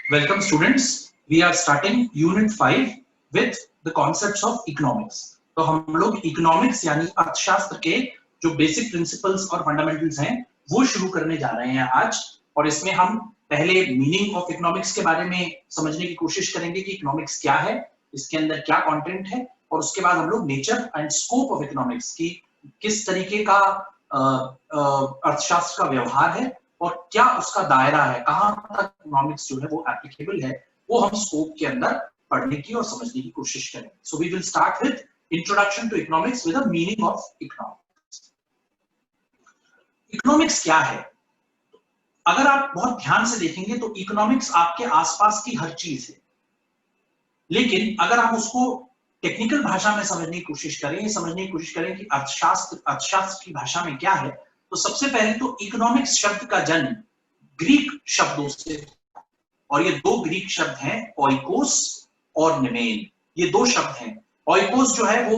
Welcome students. We are starting Unit 5 with the concepts of economics. तो हम लोग economics यानी अर्थशास्त्र के जो basic principles और fundamentals हैं वो शुरू करने जा रहे हैं आज। और इसमें हम पहले meaning of economics के बारे में समझने की कोशिश करेंगे कि economics क्या है, इसके अंदर क्या content है, और उसके बाद हम लोग nature and scope of economics की किस तरीके का अर्थशास्त्र का व्यवहार है और क्या उसका दायरा है, कहां तक इकोनॉमिक्स जो है वो एप्लीकेबल है, वो हम स्कोप के अंदर पढ़ने की और समझने की कोशिश करेंगे। So we will start with introduction to economics with the meaning of economics. Economics क्या है? अगर आप बहुत ध्यान से देखेंगे तो इकोनॉमिक्स आपके आसपास की हर चीज है, लेकिन अगर हम उसको टेक्निकल भाषा में समझने की कोशिश करें, समझने की कोशिश करें कि अर्थशास्त्र की भाषा में क्या है, तो सबसे पहले तो इकोनॉमिक्स शब्द का जन्म ग्रीक शब्दों से, और ये दो ग्रीक शब्द हैं, ओइकोस और निमेन। ये दो शब्द हैं। ओइकोस जो है वो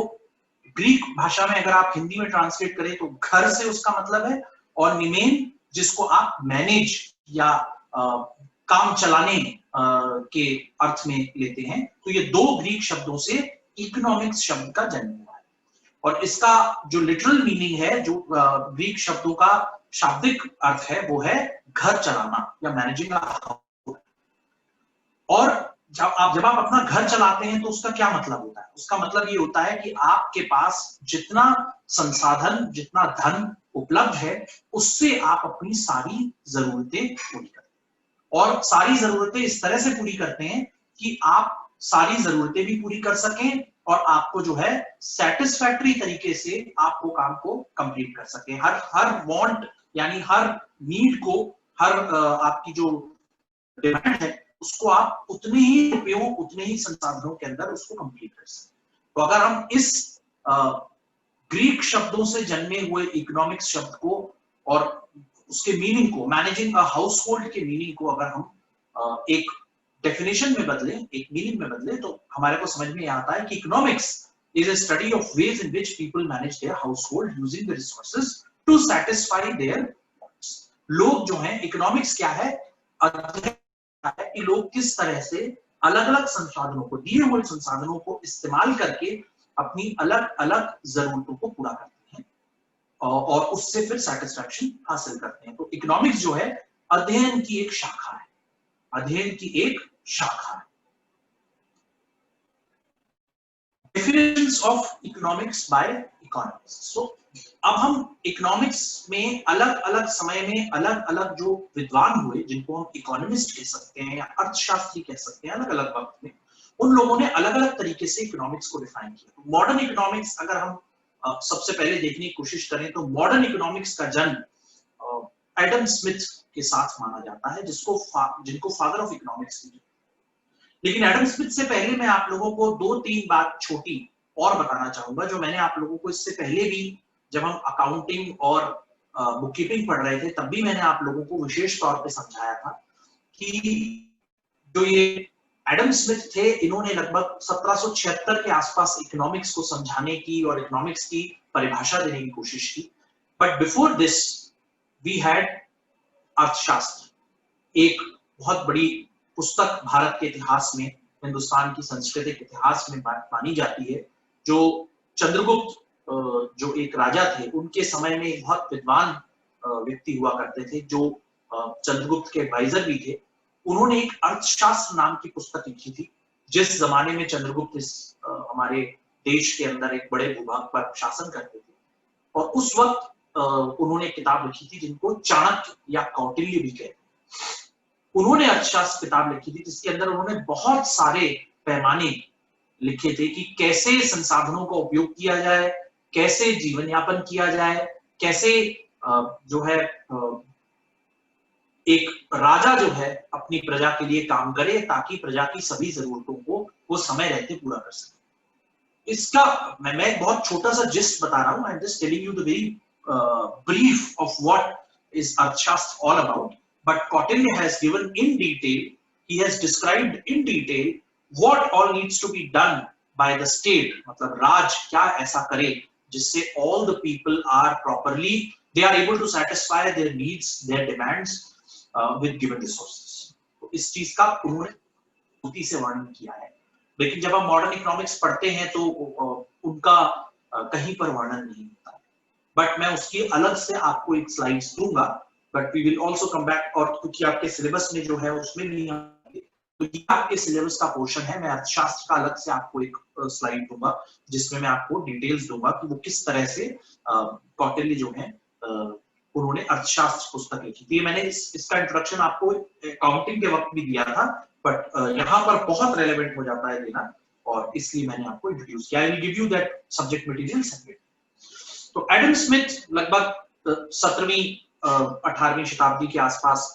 ग्रीक भाषा में अगर आप हिंदी में ट्रांसलेट करें तो घर से उसका मतलब है, और निमेन जिसको आप मैनेज या काम चलाने के अर्थ में लेते हैं। तो ये दो ग्रीक शब्दों से इकोनॉमिक्स शब्द का जन्म हुआ है, और इसका जो लिटरल मीनिंग है, जो ग्रीक शब्दों का शाब्दिक अर्थ है, वो है घर चलाना या मैनेजिंग अ हाउस। और जब आप अपना घर चलाते हैं तो उसका क्या मतलब होता है? उसका मतलब ये होता है कि आपके पास जितना संसाधन, जितना धन उपलब्ध है, उससे आप अपनी सारी जरूरतें पूरी करते हैं, और सारी जरूरतें इस तरह से पूरी करते हैं कि आप सारी जरूरतें भी पूरी कर सकें और आपको जो है सेटिस्फैक्टरी तरीके से आपको काम को कंप्लीट कर सके। हर वांट यानी हर नीड को, हर आपकी जो डिमांड है, उसको आप उतने ही रुपयों, उतने ही संसाधनों के अंदर उसको कंप्लीट कर सकें। तो अगर हम इस ग्रीक शब्दों से जन्मे हुए इकोनॉमिक्स शब्द को और उसके मीनिंग को, मैनेजिंग अ हाउस होल्ड के मीनिंग को अगर हम एक डेफिनेशन में बदले, एक मीनिंग में बदले, तो हमारे को समझ में आता है कि economics is a study of ways in which people manage their household using the resources to satisfy their wants. लोग जो हैं, इकोनॉमिक्स क्या है? कि लोग किस तरह से अलग-अलग संसाधनों को, दिए हुए संसाधनों को इस्तेमाल करके अपनी अलग-अलग जरूरतों को पूरा करते हैं और उससे फिर सेटिस्फैक्शन हासिल करते हैं। तो इकोनॉमिक्स जो है अध्ययन की एक शाखा है, अध्ययन की एक शाखा है। Definitions of economics by economists. So, अब हम इकोनॉमिक्स में अलग-अलग समय में अलग-अलग जो विद्वान हुए, जिनको हम इकोनॉमिस्ट कह सकते हैं या अर्थशास्त्री कह सकते हैं, अलग-अलग वक्त में उन लोगों ने अलग-अलग तरीके से इकोनॉमिक्स को डिफाइन किया। मॉडर्न इकोनॉमिक्स अगर हम सबसे पहले देखने की कोशिश करें तो मॉडर्न इकोनॉमिक्स का जन्म एडम स्मिथ के साथ माना जाता है, जिनको फादर ऑफ इकोनॉमिक्स। लेकिन एडम स्मिथ से पहले मैं आप लोगों को दो तीन बात छोटी और बताना चाहूंगा, जो मैंने आप लोगों को इससे पहले भी, जब हम अकाउंटिंग और बुककीपिंग पढ़ रहे थे, तब भी मैंने आप लोगों को विशेष तौर पे समझाया था कि जो ये एडम स्मिथ थे, इन्होंने लगभग 1776 के आसपास इकोनॉमिक्स को समझाने की और इकोनॉमिक्स की परिभाषा देने की कोशिश की। But before this we had अर्थशास्त्र, एक बहुत बड़ी पुस्तक भारत के इतिहास में, हिंदुस्तान की सांस्कृतिक इतिहास में मानी जाती है, जो चंद्रगुप्त जो एक राजा थे, उनके समय में बहुत विद्वान व्यक्ति हुआ करते थे, जो चंद्रगुप्त के एडवाइजर भी थे। उन्होंने एक अर्थशास्त्र नाम की पुस्तक लिखी थी। जिस जमाने में चंद्रगुप्त हमारे देश के अंदर एक बड़े भूभाग पर शासन करते थे, और उस वक्त उन्होंने एक किताब लिखी थी जिनको चाणक्य या कौटिल्य भी कहते हैं। उन्होंने अर्थशास्त्र किताब लिखी थी, जिसके अंदर उन्होंने बहुत सारे पैमाने लिखे थे कि कैसे संसाधनों का उपयोग किया जाए, कैसे जीवन यापन किया जाए, कैसे जो है एक राजा जो है अपनी प्रजा के लिए काम करे ताकि प्रजा की सभी जरूरतों को वो समय रहते पूरा कर सके। इसका मैं बहुत छोटा सा जिस्ट बता रहा हूं। I am just telling you the very brief of what is Arthashastra all about. But Kautilya has given in detail, he has described in detail what all needs to be done by the state, मतलब राज क्या ऐसा करे जिससे all the people are properly, they are able to satisfy their needs, their demands with given resources. तो इस चीज का उन्होंने से वर्णन किया है। लेकिन जब हम मॉडर्न इकोनॉमिक्स पढ़ते हैं तो उनका कहीं पर वर्णन नहीं होता है। बट मैं उसकी अलग से आपको एक स्लाइड्स दूंगा, but we will also come back, और क्योंकि आपके सिलेबस में जो है उसमें नहीं आएंगे, तो ये आपके सिलेबस का पोर्शन है। मैं अर्थशास्त्र का अलग से आपको एक स्लाइड दूंगा जिसमें मैं आपको डिटेल्स दूंगा कि वो किस तरह से कौटिल्य जो है उन्होंने अर्थशास्त्र पुस्तक लिखी थी। मैंने इसका इंट्रोडक्शन आपको अकाउंटिंग के वक्त भी दिया था, बट यहाँ पर बहुत रेलेवेंट हो जाता है देना, और इसलिए मैंने आपको इंट्रोड्यूस किया। I will give you that subject material separate. तो एडम स्मिथ लगभग 17वीं 18वीं शताब्दी के आसपास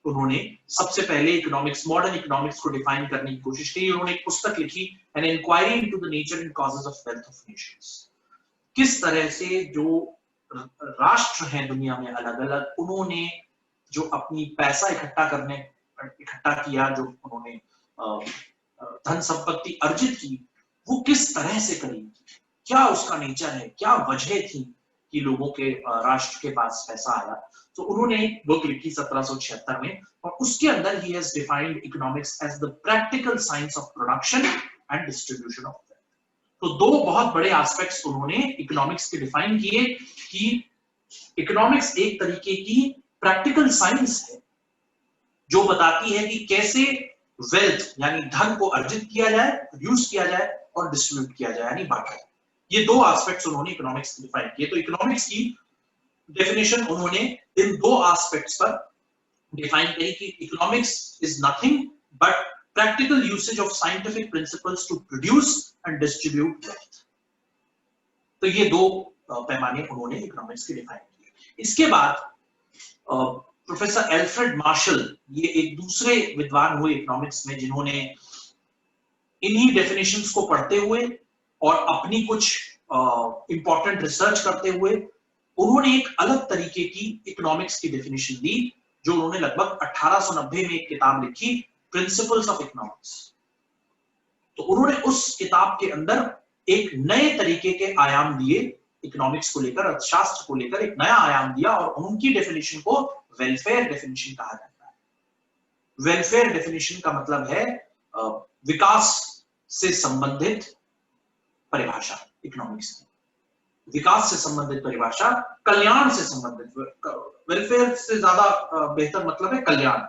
उन्होंने सबसे पहले इकोनॉमिक्स, मॉडर्न इकोनॉमिक्स को डिफाइन करने की कोशिश की। उन्होंने एक पुस्तक लिखी, an inquiry into the nature and causes of wealth of nations. किस तरह से जो राष्ट्र हैं दुनिया में अलग अलग, उन्होंने जो अपनी पैसा इकट्ठा किया, जो उन्होंने धन संपत्ति अर्जित की, वो किस तरह से करी, क्या उसका नेचर है, क्या वजह थी कि लोगों के राष्ट्र के पास पैसा आया। तो उन्होंने एक बुक लिखी 1776 में, और उसके अंदर ही has defined economics as the practical science of production and distribution of wealth. तो दो बहुत बड़े एस्पेक्ट्स उन्होंने इकोनॉमिक्स के डिफाइन किए कि इकोनॉमिक्स एक तरीके की प्रैक्टिकल साइंस है जो बताती है कि कैसे वेल्थ यानी धन को अर्जित किया जाए, प्रोड्यूस किया जाए और डिस्ट्रीब्यूट किया जाए यानी बांटा जाए। ये दो एस्पेक्ट्स उन्होंने इकोनॉमिक्स की डिफाइन किए। तो इकोनॉमिक्स की डेफिनेशन उन्होंने इन दो एस्पेक्ट्स पर डिफाइन करी कि economics is nothing but practical usage of scientific principles to produce and distribute wealth. तो ये दो पैमाने उन्होंने इकोनॉमिक्स के डिफाइन किए। इसके बाद प्रोफेसर एल्फ्रेड मार्शल, ये एक दूसरे विद्वान हुए इकोनॉमिक्स में जिन्होंने इन्हीं डेफिनेशंस को पढ़ते हुए और अपनी कुछ इंपॉर्टेंट रिसर्च करते हुए उन्होंने एक अलग तरीके की इकोनॉमिक्स की डेफिनेशन दी, जो उन्होंने लगभग 1890 में एक किताब लिखी, प्रिंसिपल्स ऑफ इकोनॉमिक्स। तो उन्होंने उस किताब के अंदर एक नए तरीके के आयाम दिए इकोनॉमिक्स को लेकर, अर्थशास्त्र को लेकर एक नया आयाम दिया, और उनकी डेफिनेशन को वेलफेयर डेफिनेशन कहा जाता है। वेलफेयर डेफिनेशन का मतलब है विकास से संबंधित परिभाषा इकोनॉमिक्स की, विकास से संबंधित परिभाषा, कल्याण से संबंधित, वेलफेयर से ज्यादा बेहतर मतलब है कल्याण।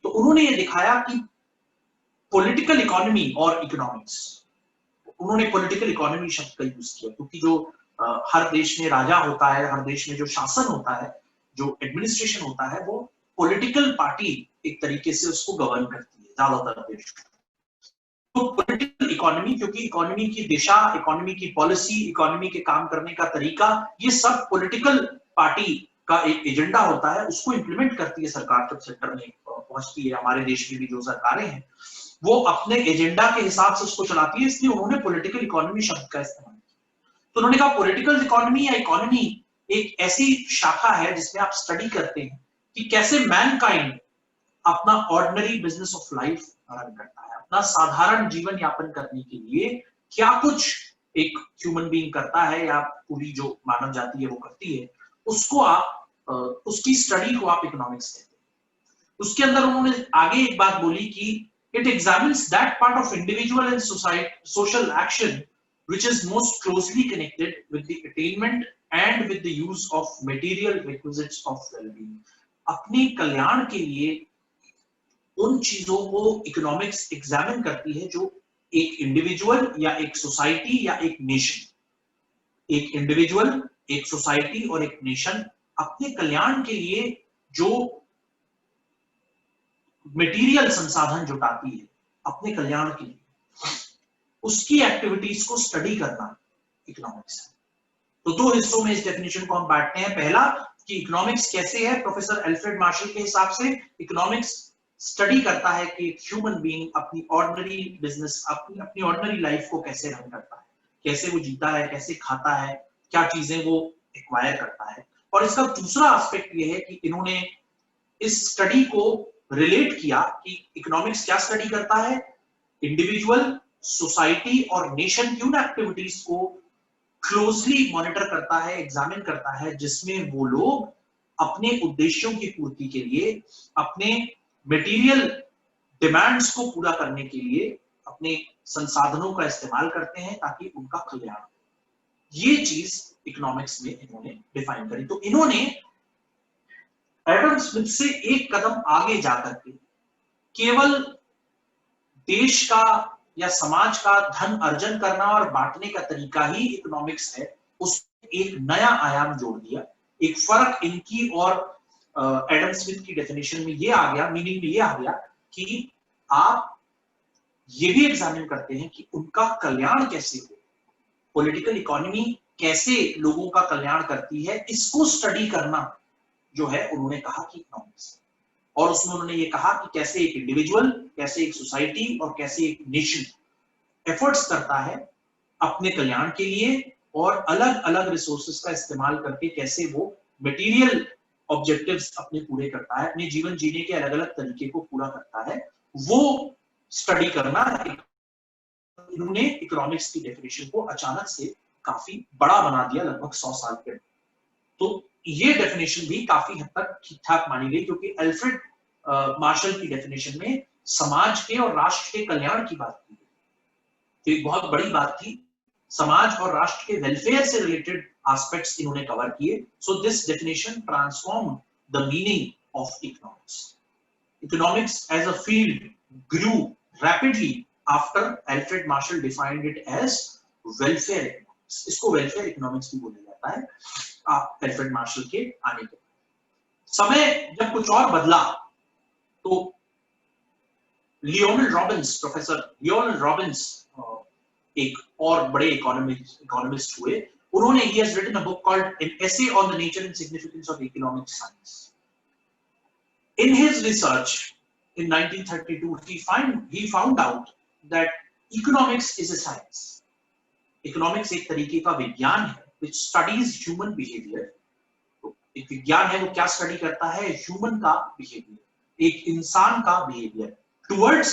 तो उन्होंने ये दिखाया कि पॉलिटिकल इकोनॉमी और इकोनॉमिक्स, उन्होंने पॉलिटिकल इकोनॉमी शब्द का यूज किया क्योंकि जो हर देश में राजा होता है, हर देश में जो शासन होता है, जो एडमिनिस्ट्रेशन होता है, वो पॉलिटिकल पार्टी एक तरीके से उसको गवर्न करती है ज्यादातर देश। तो पॉलिटिकल इकोनॉमी, क्योंकि इकोनॉमी की दिशा, इकोनॉमी की पॉलिसी, इकोनॉमी के काम करने का तरीका, ये सब पॉलिटिकल पार्टी का एक एजेंडा होता है, उसको इंप्लीमेंट करती है सरकार जब सेक्टर में पहुंचती है। हमारे देश में भी जो सरकारें हैं वो अपने एजेंडा के हिसाब से उसको चलाती है, इसलिए उन्होंने पॉलिटिकल इकोनॉमी शब्द का इस्तेमाल किया। तो उन्होंने कहा पॉलिटिकल इकोनॉमी या इकोनॉमी एक ऐसी शाखा है जिसमें आप स्टडी करते हैं कि कैसे मैनकाइंड अपना ordinary business of life run करता है, अपना साधारण जीवन यापन करने के लिए क्या कुछ एक ह्यूमन बीइंग करता है या पूरी जो मानव जाति है वो करती है, उसको आप उसकी स्टडी को आप इकोनॉमिक्स कहते हैं। उसके अंदर उन्होंने आगे एक बात बोली कि it examines that part of individual and social action which is most closely connected with the attainment and with the use of material requisites of well-being। अपने कल्याण के लिए उन चीजों को इकोनॉमिक्स एग्जामिन करती है जो एक इंडिविजुअल या एक सोसाइटी या एक नेशन, एक इंडिविजुअल, एक सोसाइटी और एक नेशन अपने कल्याण के लिए जो मटेरियल संसाधन जुटाती है अपने कल्याण के लिए, उसकी एक्टिविटीज को स्टडी करना इकोनॉमिक्स है। तो दो हिस्सों में इस डेफिनेशन को हम बांटते हैं। पहला कि इकोनॉमिक्स कैसे है, प्रोफेसर एल्फ्रेड मार्शल के हिसाब से इकोनॉमिक्स स्टडी करता है कि एक ह्यूमन बीइंग अपनी ऑर्डिनरी बिजनेस, अपनी ऑर्डिनरी लाइफ को कैसे रन करता है, कैसे वो जीता है, कैसे खाता है, क्या चीजें वो एक्वायर करता है। और इसका दूसरा एस्पेक्ट ये है कि इन्होंने इस स्टडी को रिलेट किया कि इकोनॉमिक्स क्या स्टडी करता है, इंडिविजुअल, सोसाइटी और नेशन की उन एक्टिविटीज को क्लोजली मॉनिटर करता है, एग्जामिन करता है, जिसमें वो लोग अपने उद्देश्यों की पूर्ति के लिए, अपने मटेरियल डिमांड्स को पूरा करने के लिए अपने संसाधनों का इस्तेमाल करते हैं ताकि उनका कल्याण। ये चीज इकोनॉमिक्स में इन्होंने डिफाइन करी। तो इन्होंने एडम स्मिथ से एक कदम आगे जाकर के केवल देश का या समाज का धन अर्जन करना और बांटने का तरीका ही इकोनॉमिक्स है, उसमें एक नया आयाम जोड़ दिया। एक फर्क इनकी और एडम स्मिथ की डेफिनेशन में ये आ गया, मीनिंग में ये आ गया कि आप ये भी एग्जामिन करते हैं कि उनका कल्याण कैसे हो, पॉलिटिकल इकोनॉमी कैसे लोगों का कल्याण करती है, इसको स्टडी करना जो है उन्होंने कहा कि इकोनॉमिक्स। और उसमें उन्होंने ये कहा कि कैसे एक इंडिविजुअल, कैसे एक सोसाइटी और कैसे एक नेशन एफर्ट्स करता है अपने कल्याण के लिए और अलग अलग रिसोर्सेज का इस्तेमाल करके कैसे वो मटेरियल ऑब्जेक्टिव्स अपने पूरे करता है, अपने जीवन जीने के अलग अलग तरीके को पूरा करता है, वो स्टडी करना। इन्होंने इकोनॉमिक्स की डेफिनेशन को अचानक से काफी बड़ा बना दिया लगभग 100 साल के। तो ये डेफिनेशन भी काफी हद तक ठीक ठाक मानी गई, क्योंकि अल्फ्रेड मार्शल की डेफिनेशन में समाज के और राष्ट्र के कल्याण की बात की गई। तो एक बहुत बड़ी बात थी, समाज और राष्ट्र के वेलफेयर से रिलेटेड एस्पेक्ट्स इन्होंने कवर किए। So this definition transform the meaning of economics. Economics as a field grew rapidly after Alfred Marshall defined it as welfare economics. इसको welfare economics भी बोला जाता है अल्फ्रेड मार्शल के आने के। समय जब कुछ और बदला तो Lionel Robins, professor Lionel Robins एक और बड़े इकोनॉमिस्ट हुए। उन्होंने he has written a book called An Essay on the Nature and Significance of Economic Science. In his research in 1932 he found out that economics is a science. Economics एक तरीके का विज्ञान है which studies human behavior. तो एक विज्ञान है, वो क्या स्टडी करता है? ह्यूमन का बिहेवियर, एक इंसान का behaviour towards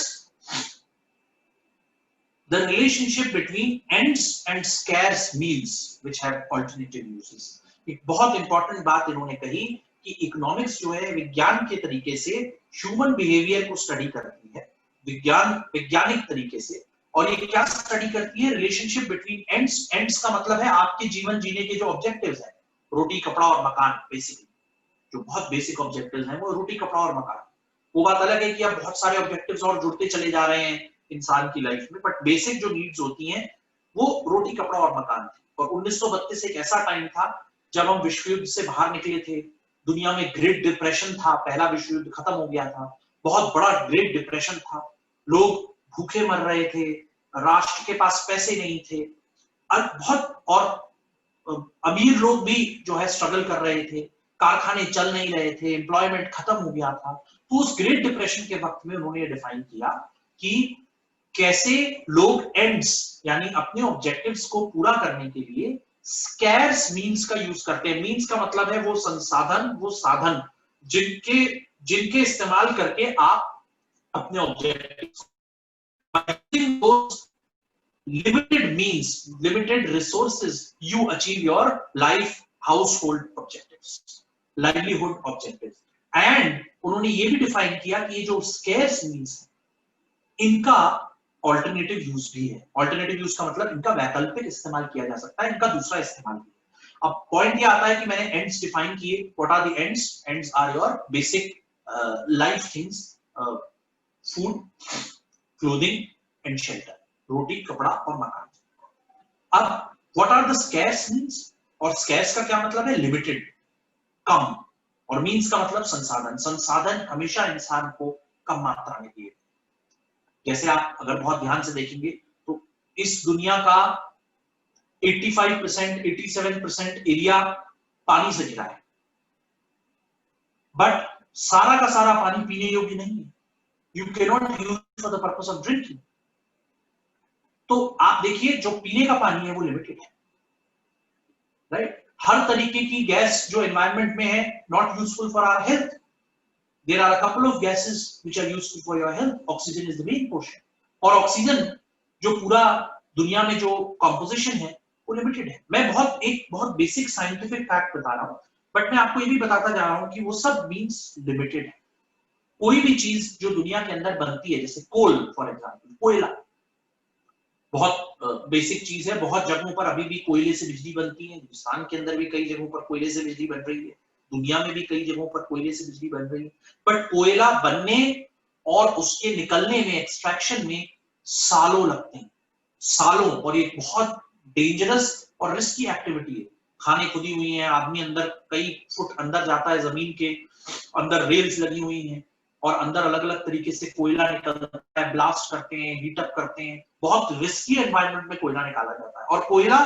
the relationship between ends and scarce means which have alternative uses. एक बहुत इंपॉर्टेंट बात इन्होंने कही कि इकोनॉमिक्स जो है विज्ञान के तरीके से ह्यूमन बिहेवियर को स्टडी करती है, वैज्ञानिक तरीके से। और ये क्या स्टडी करती है? Relationship between ends. एंड्स का मतलब है आपके जीवन जीने के जो ऑब्जेक्टिव्स हैं, रोटी कपड़ा और मकान। बेसिकली जो बहुत बेसिक ऑब्जेक्टिव्स हैं वो रोटी कपड़ा और मकान। वो बात अलग है कि अब बहुत सारे ऑब्जेक्टिव्स और जुड़ते चले जा रहे हैं इंसान की लाइफ में, बट बेसिक जो नीड्स होती हैं वो रोटी कपड़ा और मकान थी। और 1932 एक ऐसा टाइम था जब हम विश्व युद्ध से बाहर निकले थे, दुनिया में ग्रेट डिप्रेशन था, पहला विश्व युद्ध खत्म हो गया था, बहुत बड़ा ग्रेट डिप्रेशन था, लोग भूखे मर रहे थे, राष्ट्र के पास पैसे नहीं थे, बहुत और अमीर लोग भी जो है स्ट्रगल कर रहे थे, कारखाने चल नहीं रहे थे, एम्प्लॉयमेंट खत्म हो गया था। तो उस ग्रेट डिप्रेशन के वक्त में उन्होंने ये डिफाइन किया कि कैसे लोग एंड्स यानी अपने ऑब्जेक्टिव्स को पूरा करने के लिए स्कैर्स मीन्स का यूज करते हैं। मीन्स का मतलब है वो संसाधन, वो साधन जिनके इस्तेमाल करके आप अपने objectives, limited means, limited resources, you achieve your life, household objectives, livelihood objectives. And उन्होंने ये भी डिफाइन किया कि ये जो scarce means है, इनका ऑल्टरनेटिव यूज भी है। ऑल्टरनेटिव यूज का मतलब इनका वैकल्पिक इस्तेमाल किया जा सकता है, इनका दूसरा इस्तेमाल भी है। अब पॉइंट ये आता है कि मैंने एंड्स डिफाइन किए। What are the ends? Ends are your basic life things, food, clothing and shelter, रोटी कपड़ा और मकान। अब what are the scarce means? और स्कैर्स का क्या मतलब है? लिमिटेड, कम। और मीन्स का मतलब संसाधन। संसाधन हमेशा इंसान को कम मात्रा में दिए। जैसे आप अगर बहुत ध्यान से देखेंगे तो इस दुनिया का 85%, 87% एरिया पानी से घिरा है, बट सारा का सारा पानी पीने योग्य नहीं है। You can not use for the purpose of drinking. तो आप देखिए जो पीने का पानी है वो लिमिटेड है, राइट? हर तरीके की गैस जो एनवायरमेंट में है not useful for our health. There are a couple of gases which are useful for your health. Oxygen is the main portion. और ऑक्सीजन जो पूरा दुनिया में जो कंपोजिशन है वो लिमिटेड है। मैं बहुत बेसिक साइंटिफिक फैक्ट बता रहा हूं, बट मैं आपको ये भी बताता जा रहा हूं कि वो सब मीन्स लिमिटेड है। कोई भी चीज जो दुनिया के अंदर बनती है, जैसे कोल फॉर एग्जाम्पल, कोयला बहुत बेसिक चीज है, बहुत जगहों पर अभी भी कोयले से बिजली बनती है, हिंदुस्तान के अंदर भी कई जगहों पर कोयले से बिजली बन रही है, दुनिया में भी कई जगहों पर कोयले से बिजली बन रही है। बट कोयला बनने और उसके निकलने में, एक्सट्रैक्शन में सालों लगते हैं, सालों, और ये बहुत डेंजरस और रिस्की एक्टिविटी है। खाने खुदी हुई हैं, आदमी अंदर कई फुट अंदर जाता है, जमीन के अंदर रेल्स लगी हुई हैं और अंदर अलग अलग तरीके से कोयला निकलता है, ब्लास्ट करते हैं, हीट अप करते हैं, बहुत रिस्की एनवायरनमेंट में कोयला निकाला जाता है। और कोयला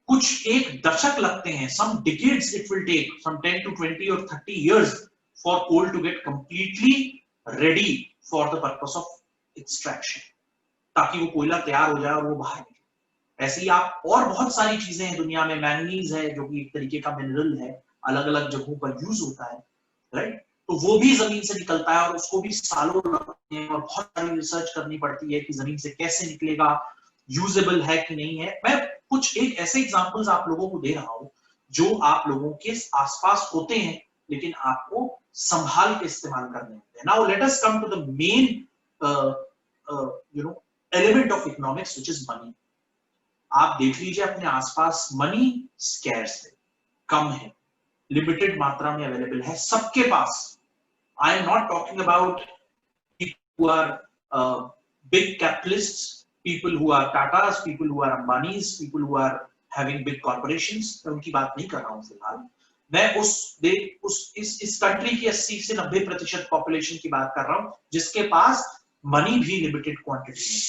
कुछ एक दशक लगते हैं, some decades it will take, some 10 to 20 or 30 years for coal to get completely ready for the purpose of extraction, ताकि वो कोयला तैयार हो जाए और वो बाहर निकले। ऐसे ही आप और बहुत सारी चीजें हैं दुनिया में, मैंगनीज है जो कि एक तरीके का मिनरल है, अलग अलग जगहों पर यूज होता है, राइट? तो वो भी जमीन से निकलता है और उसको भी सालों लगते हैं और बहुत सारी रिसर्च करनी पड़ती है कि जमीन से कैसे निकलेगा, यूजेबल है कि नहीं है। मैं कुछ एक ऐसे एग्जांपल्स आप लोगों को दे रहा हूं जो आप लोगों के आसपास होते हैं, लेकिन आपको संभाल के इस्तेमाल करने होते हैं। Now let us come to the main element of economics which is money. आप देख लीजिए अपने आसपास, मनी स्कैर्स है, कम है, लिमिटेड मात्रा में अवेलेबल है सबके पास। I am not talking about people who are big capitalists, people who are Tatas, people who are Ambanis, people who are having big corporations, मैं उनकी बात नहीं कर रहा हूं फिलहाल। मैं इस कंट्री की 80 से 90% पॉपुलेशन की बात कर रहा हूं जिसके पास मनी भी लिमिटेड क्वांटिटी में।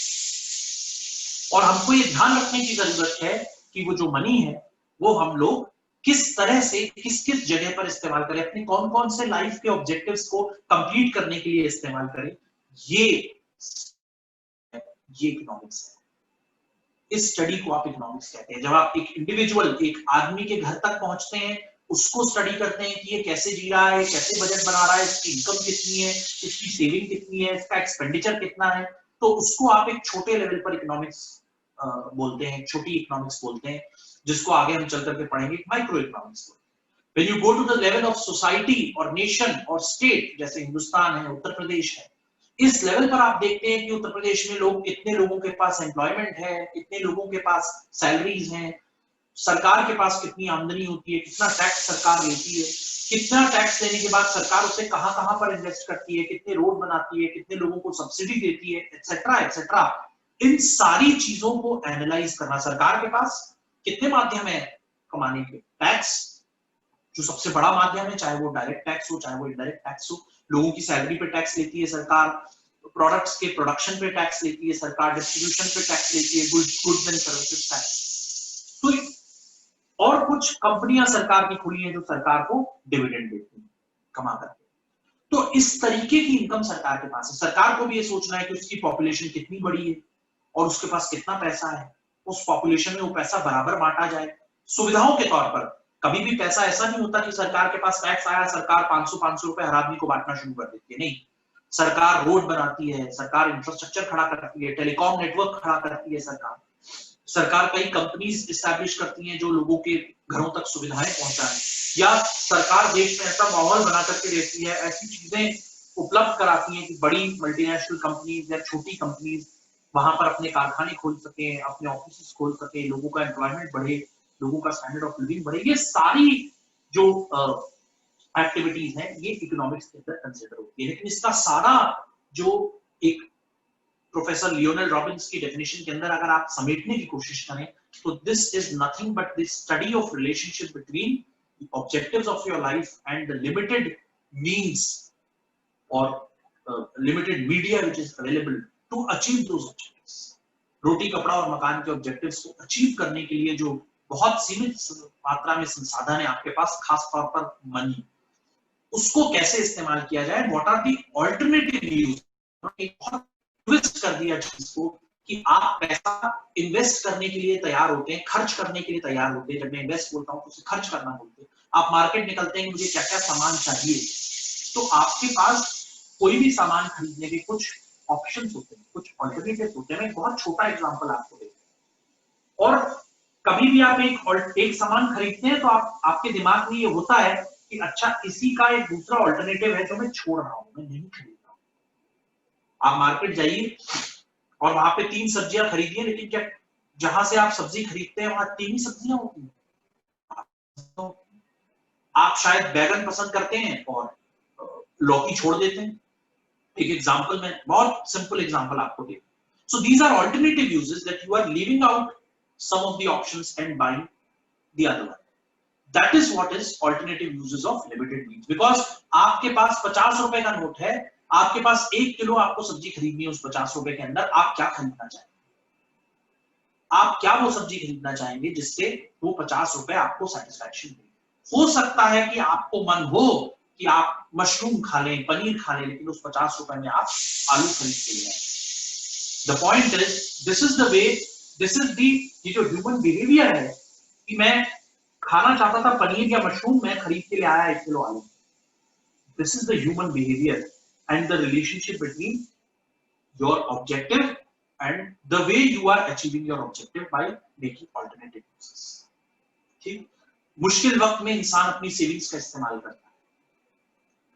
और हमको ये ध्यान रखने की जरूरत है कि वो जो मनी है वो हम लोग किस तरह से, किस किस जगह पर इस्तेमाल करें, अपने कौन कौन से लाइफ के ऑब्जेक्टिव्स को कंप्लीट करने के लिए इस्तेमाल करें, ये इकोनॉमिक्स है। इस स्टडी को आप इकोनॉमिक्स कहते हैं। जब आप एक इंडिविजुअल, एक आदमी के घर तक पहुंचते हैं, उसको स्टडी करते हैं कि ये कैसे जी रहा है, कैसे बजट बना रहा है, इसकी इनकम कितनी है, इसकी सेविंग कितनी है, इसका एक्सपेंडिचर कितना है, तो उसको आप एक छोटे लेवल पर इकोनॉमिक्स बोलते हैं, छोटी इकोनॉमिक्स बोलते हैं, जिसको आगे हम चल करके पढ़ेंगे micro economics. When you go to the level of society or nation or state, जैसे हिंदुस्तान है, उत्तर प्रदेश है, इस लेवल पर आप देखते हैं कि उत्तर प्रदेश में लोग, कितने लोगों के पास एम्प्लॉयमेंट है, कितने लोगों के पास सैलरीज हैं, सरकार के पास कितनी आमदनी होती है, कितना टैक्स सरकार लेती है, कितना टैक्स लेने के बाद सरकार उसे कहां पर इन्वेस्ट करती है, कितने रोड बनाती है, कितने लोगों को सब्सिडी देती है, एक्सेट्रा एक्सेट्रा। इन सारी चीजों को एनालाइज करना, सरकार के पास कितने माध्यम है कमाने के, टैक्स जो सबसे बड़ा माध्यम है, चाहे वो डायरेक्ट टैक्स हो चाहे वो इनडायरेक्ट टैक्स हो, लोगों की सैलरी पे टैक्स लेती है सरकार, प्रोडक्ट्स के प्रोडक्शन पे टैक्स लेती है सरकार, डिस्ट्रीब्यूशन पे टैक्स लेती है, गुड्स एंड सर्विसेज टैक्स। तो और कुछ कंपनियां सरकार की खुली हैं जो सरकार को डिविडेंड देती हैं कमा करके। तो इस तरीके की इनकम सरकार के पास है। सरकार को भी ये सोचना है कि उसकी पॉपुलेशन कितनी बड़ी है और उसके पास कितना पैसा है, उस पॉपुलेशन में वो पैसा बराबर बांटा जाए सुविधाओं के तौर पर। कभी भी पैसा ऐसा नहीं होता कि सरकार के पास टैक्स आया, सरकार 500 रुपए हर आदमी को बांटना शुरू कर देती है, नहीं। सरकार रोड बनाती है, सरकार इंफ्रास्ट्रक्चर खड़ा करती है, टेलीकॉम नेटवर्क खड़ा करती है, सरकार कई कंपनीज इस्टेब्लिश करती हैं जो लोगों के घरों तक सुविधाएं पहुंचाएं, या सरकार देश में ऐसा माहौल बना करके देती है, ऐसी चीजें उपलब्ध कराती हैं कि बड़ी मल्टीनेशनल कंपनीज या छोटी कंपनीज वहां पर अपने कारखाने खोल सके, अपने ऑफिस खोल सके, लोगों का एम्प्लॉयमेंट बढ़े, लोगों का स्टैंडर्ड ऑफ लिविंग बढ़े। ये सारी जो एक्टिविटीज हैं ये इकोनॉमिक्स के अंदर कंसिडर होती है। लेकिन इसका सारा जो एक प्रोफेसर लियोनेल रॉबिन्स की डेफिनेशन के अंदर अगर आप समेटने की कोशिश करें तो this is nothing but the study of relationship between the objectives of your life and the limited means और limited media which is available to achieve those objectives. रोटी कपड़ा और मकान के ऑब्जेक्टिव्स को अचीव करने के लिए जो बहुत सीमित मात्रा में संसाधन है आपके पास, खास तौर पर मनी, उसको कैसे इस्तेमाल किया जाए, what are the alternative use. बहुत ट्विस्ट कर दिया चीज को कि आप पैसा इन्वेस्ट करने के लिए तैयार होते हैं, खर्च करने के लिए तैयार होते हैं। जब मैं इन्वेस्ट बोलता हूं तो उसे खर्च करना बोलते हैं। आप मार्केट निकलते हैं, मुझे क्या क्या सामान चाहिए, तो आपके पास कोई भी सामान खरीदने के कुछ ऑप्शंस होते हैं, कुछ अल्टरनेटिव होते हैं। मैं एक बहुत छोटा एग्जांपल आपको देता हूं। और कभी भी आप एक सामान खरीदते हैं तो आपके दिमाग में ये होता है कि अच्छा इसी का एक दूसरा ऑल्टरनेटिव है जो मैं छोड़ रहा हूं, मैं नहीं खरीद रहा हूं। आप मार्केट जाइए और वहां पे 3 सब्जियां खरीदिए, लेकिन क्या जहां से आप सब्जी खरीदते हैं वहां 3 ही सब्जियां होती हैं? तो आप शायद बैगन पसंद करते हैं और लौकी छोड़ देते हैं। एक एग्जांपल में, बहुत सिंपल एग्जांपल आपको दे। So these are alternative uses that you are leaving out some of the options and buying the other one. That is what is alternative uses of limited means. Because आपके पास 50 रुपए का note है, आपके पास 1 kilo आपको सब्जी खरीदनी है, उस 50 रुपए के अंदर आप क्या खरीदना चाहेंगे? आप क्या वो सब्जी खरीदना चाहेंगे जिससे वो 50 रुपए आपको सेटिस्फैक्शन दे? हो सकता है कि आपको मन हो कि आप मशरूम खा लें, पनीर खा लें, लेकिन उस 50 रुपए में आप आलू खरीद के ले आए। The point is, this is the way, this is the, ये जो ह्यूमन बिहेवियर है कि मैं खाना चाहता था पनीर या मशरूम, मैं खरीद के ले आया 1 किलो आलू। This is the human behaviour and the relationship between your objective and the way you are achieving your objective by making alternative uses। ठीक, मुश्किल वक्त में इंसान अपनी सेविंग्स का इस्तेमाल करता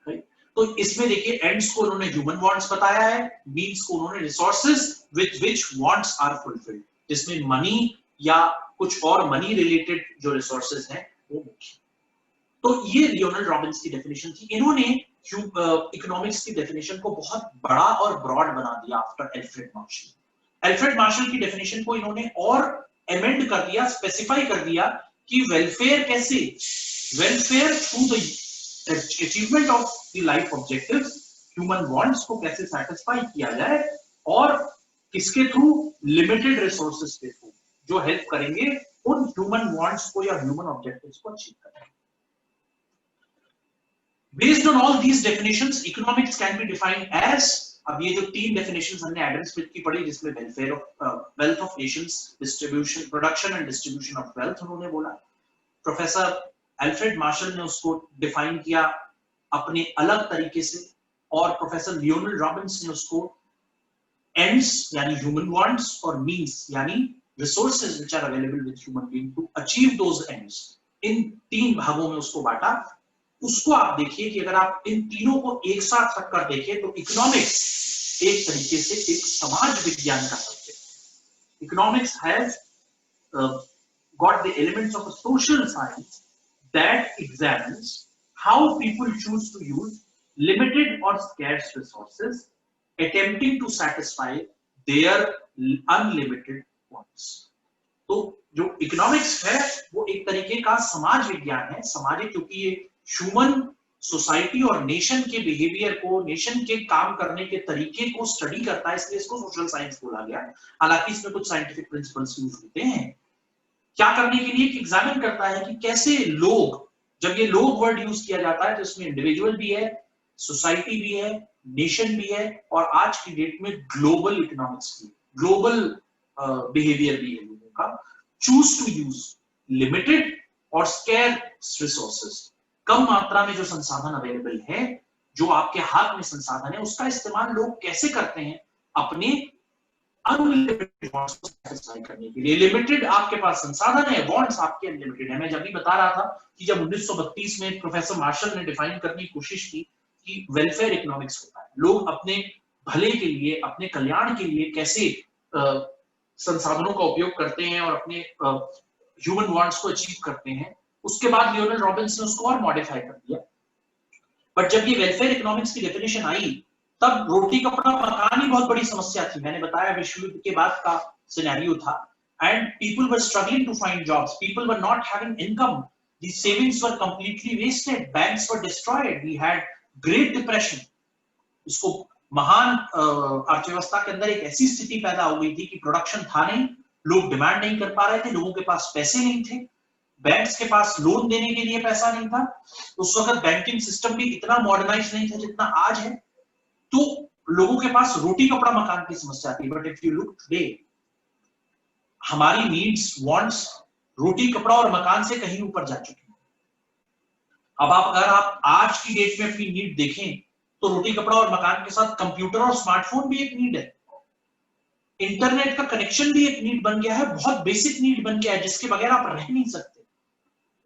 है। तो इसमें देखिए, एंड्स को उन्होंने ह्यूमन वांट्स बताया है, मीन्स को उन्होंने resources with which wants are fulfilled, जिसमें मनी या कुछ और मनी रिलेटेड जो रिसोर्सेज हैं वो मुख्य। तो ये लियोनार्ड रॉबिन्स की डेफिनेशन थी। इन्होंने इकोनॉमिक्स की डेफिनेशन को बहुत बड़ा और ब्रॉड बना दिया after Alfred Marshall. Alfred Marshall की डेफिनेशन को इन्होंने और एमेंड कर दिया, स्पेसिफाई कर दिया कि वेलफेयर कैसे, welfare through the achievement of the life objectives, human wants को कैसे सेटिस्फाई किया जाए, और किसके थ्रू? लिमिटेड रिसोर्सेज के थ्रू, जो हेल्प करेंगे उन ह्यूमन वांट्स को या ह्यूमन ऑब्जेक्टिव्स को अचीव करने। Based on all these definitions, economics can be defined as, अब ये जो 3 definitions हमने एडम स्मिथ की पढ़ी, जिसमें welfare of wealth of Nations, distribution, production and distribution of wealth उन्होंने बोला। प्रोफेसर अल्फ्रेड मार्शल ने उसको डिफाइन किया अपने अलग तरीके से, और प्रोफेसर लियोनार्ड रॉबिन्स ने उसको एंड्स यानी ह्यूमन वांट्स और मींस यानी resources which are available with human being to achieve those ends, इन 3 भागों में उसको बांटा। उसको आप देखिए कि अगर आप इन तीनों को एक साथ रखकर देखें तो इकोनॉमिक्स एक तरीके से एक समाज विज्ञान का subject. Economics has got the elements of a social science that examines how people choose to use limited or scarce resources, attempting to satisfy their unlimited wants। तो जो इकोनॉमिक्स है वो एक तरीके का समाज विज्ञान है, सामाजिक, क्योंकि ये ह्यूमन सोसाइटी और नेशन के बिहेवियर को, नेशन के काम करने के तरीके को स्टडी करता है, इसलिए इसको सोशल साइंस बोला गया। हालांकि इसमें कुछ साइंटिफिक प्रिंसिपल्स यूज होते हैं। क्या करने के लिए? कि एग्जामिन करता है कि कैसे लोग, जब ये लोग वर्ड यूज किया जाता है तो इसमें इंडिविजुअल भी है, सोसाइटी भी है, नेशन भी है, और आज की डेट में ग्लोबल इकोनॉमिक्स भी, ग्लोबल बिहेवियर भी है लोगों का। चूज टू यूज लिमिटेड और स्केर्स रिसोर्सेज, कम मात्रा में जो संसाधन अवेलेबल है, जो आपके हाथ में संसाधन है, उसका इस्तेमाल लोग कैसे करते हैं अपने अनलिमिटेड वांट्स को सैटिस्फाई करने के लिए। लिमिटेड आपके पास संसाधन है, वांट्स आपके अनलिमिटेड है। मैं जब भी बता रहा था कि जब 1932 में प्रोफेसर मार्शल ने डिफाइन करने की कोशिश की कि वेलफेयर इकोनॉमिक्स होता है, लोग अपने भले के लिए, अपने कल्याण के लिए कैसे संसाधनों का उपयोग करते हैं और अपने ह्यूमन वांट्स को अचीव करते हैं, उसके बाद लियोनार्ड रॉबिन्स ने उसको और मॉडिफाई कर दिया। बट जब ये वेलफेयर इकोनॉमिक्स की डेफिनेशन आई, तब रोटी कपड़ा मकान ही बहुत बड़ी समस्या थी। मैंने बताया विश्व युद्ध के बाद का सिनेरियो था, and people were struggling to find jobs, people were not having income, the savings were completely wasted, banks were destroyed, we had great depression. इसको महान अर्थव्यवस्था के अंदर एक ऐसी स्थिति पैदा हो गई थी कि प्रोडक्शन था नहीं, लोग डिमांड नहीं कर पा रहे थे, लोगों के पास पैसे नहीं थे, बैंक्स के पास लोन देने के लिए पैसा नहीं था। उस वक्त बैंकिंग सिस्टम भी इतना मॉडर्नाइज नहीं था जितना आज है, तो लोगों के पास रोटी कपड़ा मकान की समस्या थी। But if you look today, हमारी नीड्स, वांट्स रोटी कपड़ा और मकान से कहीं ऊपर जा चुकी हैं। अब अगर आप आज की डेट में अपनी नीड देखें तो रोटी कपड़ा और मकान के साथ कंप्यूटर और स्मार्टफोन भी एक नीड है, इंटरनेट का कनेक्शन भी एक नीड बन गया है, बहुत बेसिक नीड बन गया है जिसके बगैर आप रह नहीं सकते।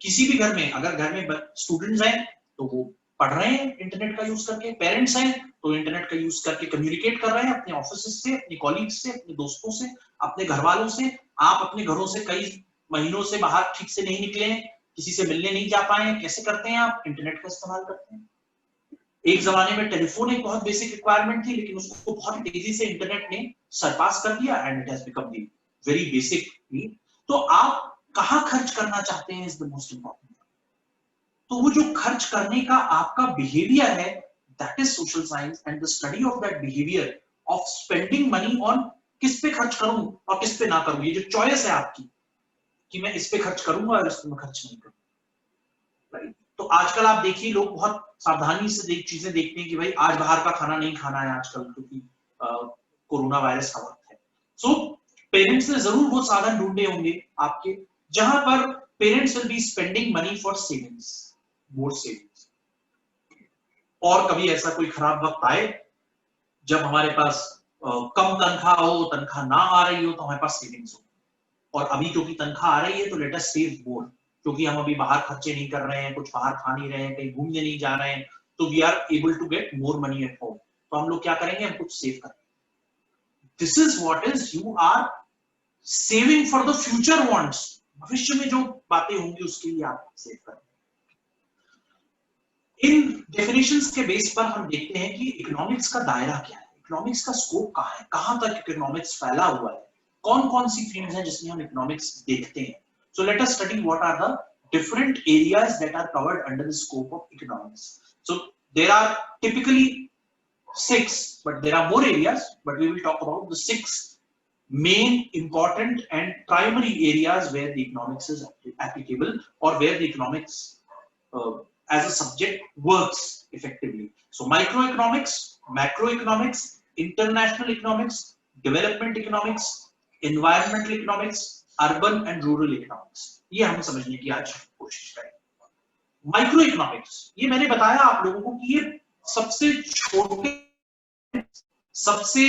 किसी भी घर में, अगर घर में स्टूडेंट्स हैं तो वो पढ़ रहे हैं इंटरनेट का यूज करके, पेरेंट्स हैं तो इंटरनेट का यूज करके कम्युनिकेट कर रहे हैं अपने ऑफिस से, अपने कॉलीग्स से, अपने दोस्तों से, अपने घर वालों से। आप अपने घरों से कई महीनों से बाहर ठीक से नहीं निकले हैं, किसी से मिलने नहीं जा पाए हैं, कैसे करते हैं आप? इंटरनेट का इस्तेमाल करते हैं। एक जमाने में टेलीफोन एक बहुत बेसिक रिक्वायरमेंट थी, लेकिन उसको बहुत तेजी से इंटरनेट ने सरपास कर दिया and it has become the very basic need. तो आप कहां खर्च करना चाहते हैं इज द मोस्ट इंपॉर्टेंट। तो वो जो खर्च करने का आपका बिहेवियर है, that is social science and the study of that behaviour of spending money on, किस पे खर्च करूं और किस पे ना करूं। ये जो चॉइस है आपकी कि मैं इस पे खर्च करूंगा और इस पे मैं खर्च नहीं करूंगा, राइट। तो आजकल आप देखिए लोग बहुत सावधानी से चीजें देखते हैं कि भाई आज बाहर का खाना नहीं खाना है आजकल, क्योंकि कोरोना वायरस का वक्त है। सो पेरेंट्स ने जरूर वो साधन ढूंढे होंगे आपके, जहां पर parents will be spending money for savings, more savings. और कभी ऐसा कोई खराब वक्त आए जब हमारे पास कम तनख्वाह हो, तनख्वाह ना आ रही हो, तो हमारे पास सेविंग्स हो। और अभी क्योंकि तनख्वाह आ रही है तो लेट अस सेव मोर, क्योंकि हम अभी बाहर खर्चे नहीं कर रहे हैं, कुछ बाहर खा नहीं रहे हैं, कहीं घूमने नहीं जा रहे हैं, तो we are able to get more money at home. तो हम लोग क्या करेंगे? हम कुछ सेव करेंगे। This is what is you are saving for the future wants. भविष्य में जो बातें होंगी उसके लिए आप सेव करेंगे। इन डेफिनेशंस के बेस पर हम देखते हैं कि इकोनॉमिक्स का दायरा क्या है, इकोनॉमिक्स का स्कोप कहां है, कहां तक इकोनॉमिक्स फैला हुआ है, कौन कौन सी फील्ड्स हैं जिसमें हम इकोनॉमिक्स देखते हैं। So let us study what are the different areas that are covered under the scope of economics. So there are typically 6, but there are more areas, but we will talk about the 6 main important and primary areas where the economics is applicable, or where the economics as a subject works effectively. So microeconomics, macroeconomics, international economics, development economics, environmental economics, urban and rural economics, ये हम समझने की आज कोशिश करेंगे। Micro economics, ये मैंने बताया आप लोगों को कि ये सबसे छोटे, सबसे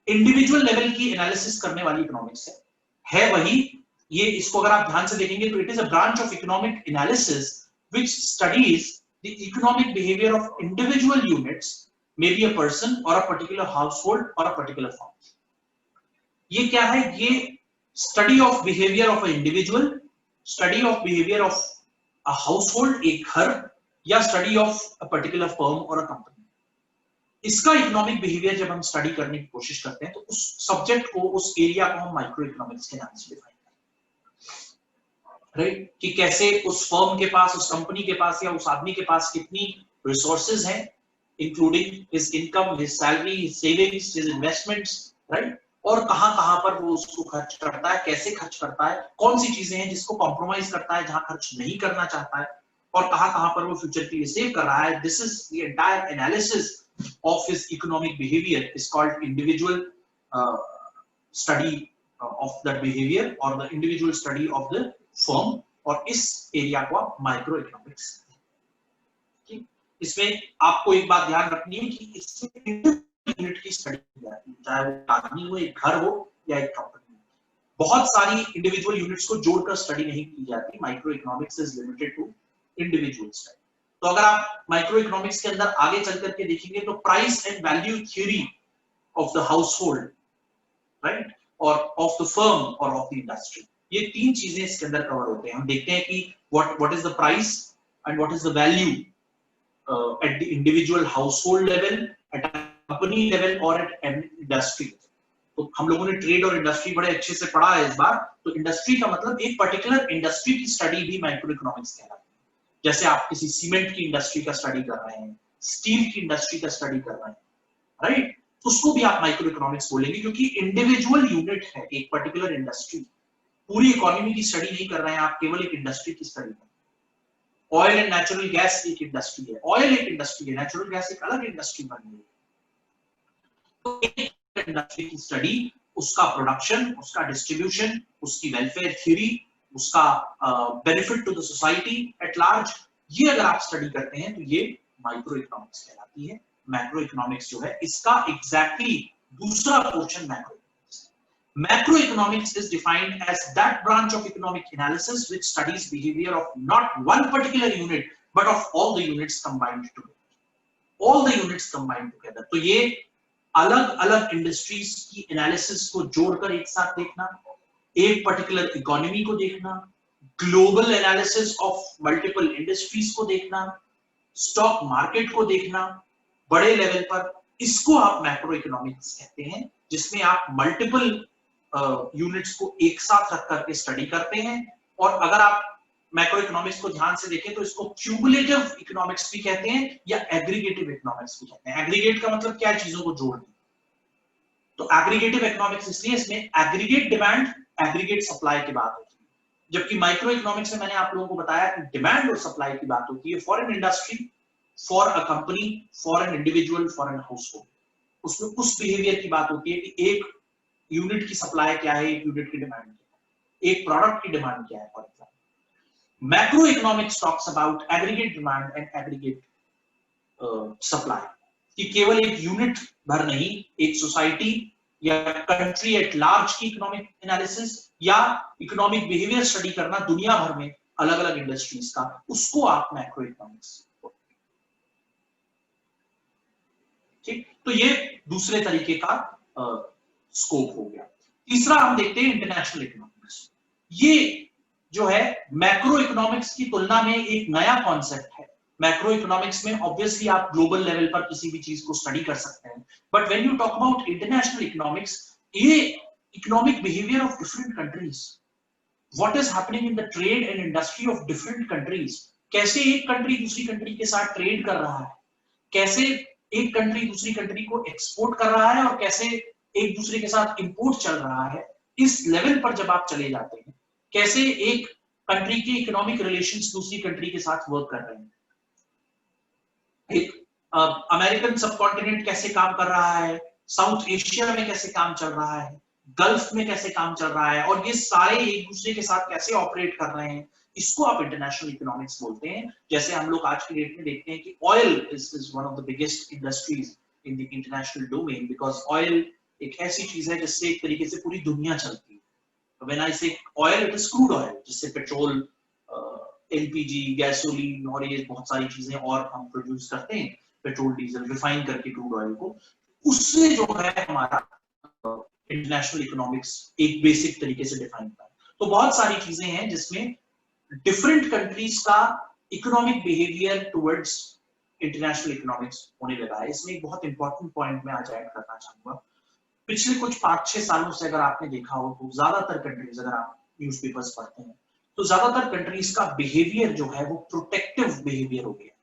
इंडिविजुअल लेवल की एनालिसिस करने वाली इकोनॉमिक्स है वही। ये इसको अगर आप ध्यान से देखेंगे तो it is a branch of economic analysis which studies the economic behaviour of individual units, may be a person और अ पर्टिकुलर हाउसहोल्ड और अ पर्टिकुलर फर्म। ये क्या है? ये study of behaviour of a individual, study of behaviour of a household, एक घर, या study of a particular firm और अ कंपनी। इसका इकोनॉमिक बिहेवियर जब हम स्टडी करने की कोशिश करते हैं तो उस सब्जेक्ट को, उस एरिया को हम माइक्रो इकोनॉमिक्स के नाम से डिफाइन करते हैं, राइट। कि कैसे उस फर्म के पास, उस कंपनी के पास या उस आदमी के पास कितनी रिसोर्सेज हैं, including his income, his salary, his savings, his investments, right. और कहां पर वो उसको खर्च करता है, कैसे खर्च करता है, कौन सी चीजें हैं जिसको कॉम्प्रोमाइज करता है, जहां खर्च नहीं करना चाहता है, और कहां पर वो फ्यूचर के लिए सेव कर रहा है। This is the entire analysis of his economic behavior is called individual study of that behavior, or the individual study of the firm, और इस एरिया को आप माइक्रो इकोनॉमिक्स। इसमें आपको एक बात ध्यान रखनी है कि इसमें यूनिट की स्टडी की जाती है, चाहे वो आदमी हो, एक घर हो या एक कंपनी हो। बहुत सारी इंडिविजुअल यूनिट्स को जोड़कर स्टडी नहीं की जाती। Micro economics is limited to individual study. तो अगर आप माइक्रो इकोनॉमिक्स के अंदर आगे चल करके देखेंगे तो price and value theory of the household, right, और ऑफ द फर्म और ऑफ द इंडस्ट्री, ये 3 चीजें इसके अंदर कवर होते हैं। हम देखते हैं कि what is the price and what is the value at the individual household level, at company level और एट इंडस्ट्री। तो हम लोगों ने ट्रेड और इंडस्ट्री बड़े अच्छे से पढ़ा है इस बार। तो इंडस्ट्री का मतलब एक पर्टिकुलर इंडस्ट्री की स्टडी भी माइक्रो इकोनॉमिक्स कहलाती है। जैसे आप किसी सीमेंट की इंडस्ट्री का स्टडी कर रहे हैं, स्टील की इंडस्ट्री का स्टडी कर रहे हैं, राइट, उसको भी आप माइक्रो इकोनॉमिक्स बोलेंगे, क्योंकि इंडिविजुअल यूनिट है एक पर्टिकुलर इंडस्ट्री। पूरी इकोनॉमी की स्टडी नहीं कर रहे हैं आप, केवल एक इंडस्ट्री की स्टडी कर रहे हैं। ऑयल एंड नेचुरल गैस एक इंडस्ट्री है, ऑयल एक इंडस्ट्री है, नेचुरल गैस एक अलग इंडस्ट्री बन गई है। तो एक इंडस्ट्री की स्टडी, उसका प्रोडक्शन, उसका डिस्ट्रीब्यूशन, उसकी वेलफेयर थ्योरी, उसका benefit to the society at large, ये अगर आप स्टडी करते हैं तो ये माइक्रो इकोनॉमिक्स कहलाती है। मैक्रो इकोनॉमिक्स जो है इसका एग्जैक्टली दूसरा portion macro economics. Macroeconomics is defined as that branch of economic analysis which studies behavior of not one particular unit but of all the units combined together. All the units combined together. तो ये अलग अलग industries की analysis को जोड़कर एक साथ देखना, एक पर्टिकुलर इकोनॉमी को देखना, global analysis of multiple industries को देखना, स्टॉक मार्केट को देखना बड़े लेवल पर, इसको आप मैक्रो इकोनॉमिक्स कहते हैं, जिसमें आप मल्टीपल यूनिट्स को एक साथ रख करके स्टडी करते हैं। और अगर आप मैक्रो इकोनॉमिक्स को ध्यान से देखें तो इसको क्यूमुलेटिव इकोनॉमिक्स भी कहते हैं या एग्रीगेटिव इकोनॉमिक्स भी कहते हैं। एग्रीगेट का मतलब क्या है, चीजों को जोड़ना। तो एग्रीगेटिव इकोनॉमिक्स इसलिए इसमें एग्रीगेट डिमांड, एग्रीगेट सप्लाई की बात होती है, जबकि माइक्रो इकोनॉमिक्स में मैंने आप लोगों को बताया कि डिमांड और सप्लाई की बात होती है for an industry, for a company, for an individual, for an household. उसमें उस बिहेवियर की बात होती है कि एक यूनिट की सप्लाई क्या है, एक यूनिट की डिमांड क्या है, एक प्रोडक्ट की डिमांड क्या है। For example macroeconomics talks about aggregate demand and aggregate supply, कि केवल एक यूनिट भर नहीं, एक सोसाइटी या कंट्री एट लार्ज की इकोनॉमिक एनालिसिस या इकोनॉमिक बिहेवियर स्टडी करना दुनिया भर में अलग अलग इंडस्ट्रीज का, उसको आप मैक्रो इकोनॉमिक्स। ठीक, तो ये दूसरे तरीके का स्कोप हो गया। तीसरा हम देखते हैं इंटरनेशनल इकोनॉमिक्स। ये जो है मैक्रो इकोनॉमिक्स की तुलना में एक नया कॉन्सेप्ट है। मैक्रो इकोनॉमिक्स में ऑब्वियसली आप ग्लोबल लेवल पर किसी भी चीज को स्टडी कर सकते हैं, but when you talk about international economics, ये economic behaviour of different countries, what is happening in the trade and industry of different countries, कैसे एक कंट्री दूसरी कंट्री के साथ ट्रेड कर रहा है, कैसे एक कंट्री दूसरी कंट्री को एक्सपोर्ट कर रहा है और कैसे एक दूसरे के साथ इंपोर्ट चल रहा है। इस लेवल पर जब आप चले जाते हैं, कैसे एक कंट्री के इकोनॉमिक रिलेशंस दूसरी कंट्री के साथ वर्क कर रहे हैं, एक अमेरिकन सबकॉन्टिनेंट कैसे काम कर रहा है, साउथ एशिया में कैसे काम चल रहा है, गल्फ में कैसे काम चल रहा है, और ये सारे एक दूसरे के साथ कैसे ऑपरेट कर रहे हैं, इसको आप इंटरनेशनल इकोनॉमिक्स बोलते हैं। जैसे हम लोग आज की डेट में देखते हैं कि oil is one of the biggest industries in the international domain, because oil एक ऐसी चीज है जिससे एक तरीके से पूरी दुनिया चलती है। When I say oil, it is crude oil, जिससे पेट्रोल, एलपीजी, गैसोलीन और ये बहुत सारी चीजें और हम प्रोड्यूस करते हैं, पेट्रोल डीजल रिफाइन करके क्रूड ऑयल को, उससे जो है हमारा इंटरनेशनल इकोनॉमिक्स एक बेसिक तरीके से डिफाइन होता है। तो बहुत सारी चीजें हैं जिसमें डिफरेंट कंट्रीज का economic behaviour towards international economics होने लगा है। इसमें एक बहुत इंपॉर्टेंट पॉइंट मैं आज ऐड करना चाहूंगा। पिछले कुछ 5-6 सालों से अगर आपने देखा हो तो ज्यादातर कंट्रीज, अगर आप न्यूज़पेपर्स पढ़ते हैं तो ज्यादातर कंट्रीज का बिहेवियर जो है वो प्रोटेक्टिव बिहेवियर हो गया।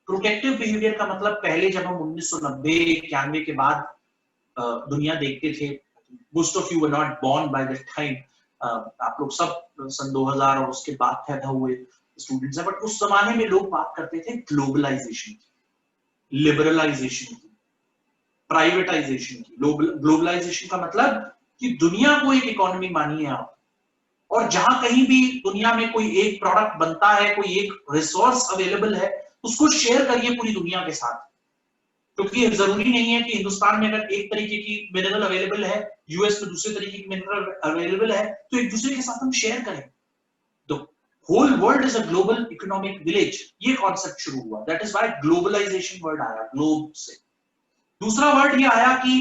प्रोटेक्टिव बिहेवियर का मतलब पहले जब हम 1990-91 के बाद दुनिया देखते थे, most of you were not born by that time, आप लोग सब सन 2000 और उसके बाद पैदा हुए स्टूडेंट्स हैं, बट उस जमाने में लोग बात करते थे ग्लोबलाइजेशन की, लिबरलाइजेशन की, प्राइवेटाइजेशन की। ग्लोबलाइजेशन का मतलब कि दुनिया को एक इकोनॉमी मानिए आप, और जहां कहीं भी दुनिया में कोई एक प्रोडक्ट बनता है, कोई एक रिसोर्स अवेलेबल है, उसको शेयर करिए पूरी दुनिया के साथ। क्योंकि जरूरी नहीं है कि हिंदुस्तान में अगर एक तरीके की मिनरल अवेलेबल है, यूएस में दूसरे तरीके की मिनरल अवेलेबल है, तो एक दूसरे के साथ हम शेयर करें। तो whole world is a global economic village, ये कॉन्सेप्ट शुरू हुआ। That is why globalisation word आया, ग्लोब से। दूसरा वर्ड ये आया कि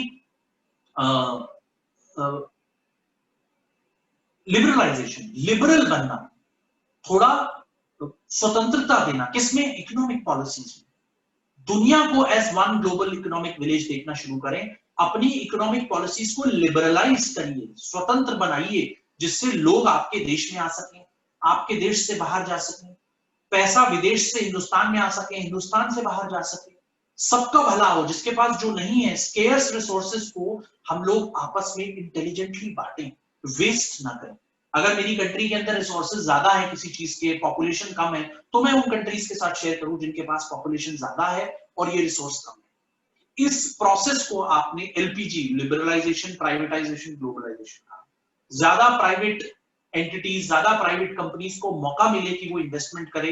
लिबरलाइजेशन, लिबरल बनना, थोड़ा स्वतंत्रता देना, किसमें? इकोनॉमिक पॉलिसीज में। दुनिया को as one global economic village देखना शुरू करें, अपनी इकोनॉमिक पॉलिसीज को लिबरलाइज करिए, स्वतंत्र बनाइए, जिससे लोग आपके देश में आ सकें, आपके देश से बाहर जा सकें, पैसा विदेश से हिंदुस्तान में आ सके, हिंदुस्तान से बाहर जा सके, सबका भला हो। जिसके पास जो नहीं है, स्केर्स रिसोर्सेज को हम लोग आपस में इंटेलिजेंटली बांटें, वेस्ट ना करें। अगर मेरी कंट्री के अंदर रिसोर्सेज ज्यादा है किसी चीज के, पॉपुलेशन कम है, तो मैं उन कंट्रीज के साथ शेयर करूं जिनके पास पॉपुलेशन ज्यादा है और ये रिसोर्स कम है। इस प्रोसेस को आपने एलपीजी, लिबरलाइजेशन, प्राइवेटाइजेशन, ग्लोबलाइजेशन कहा। ज्यादा प्राइवेट एंटिटीज, ज्यादा प्राइवेट कंपनीज को मौका मिले कि वो इन्वेस्टमेंट करे,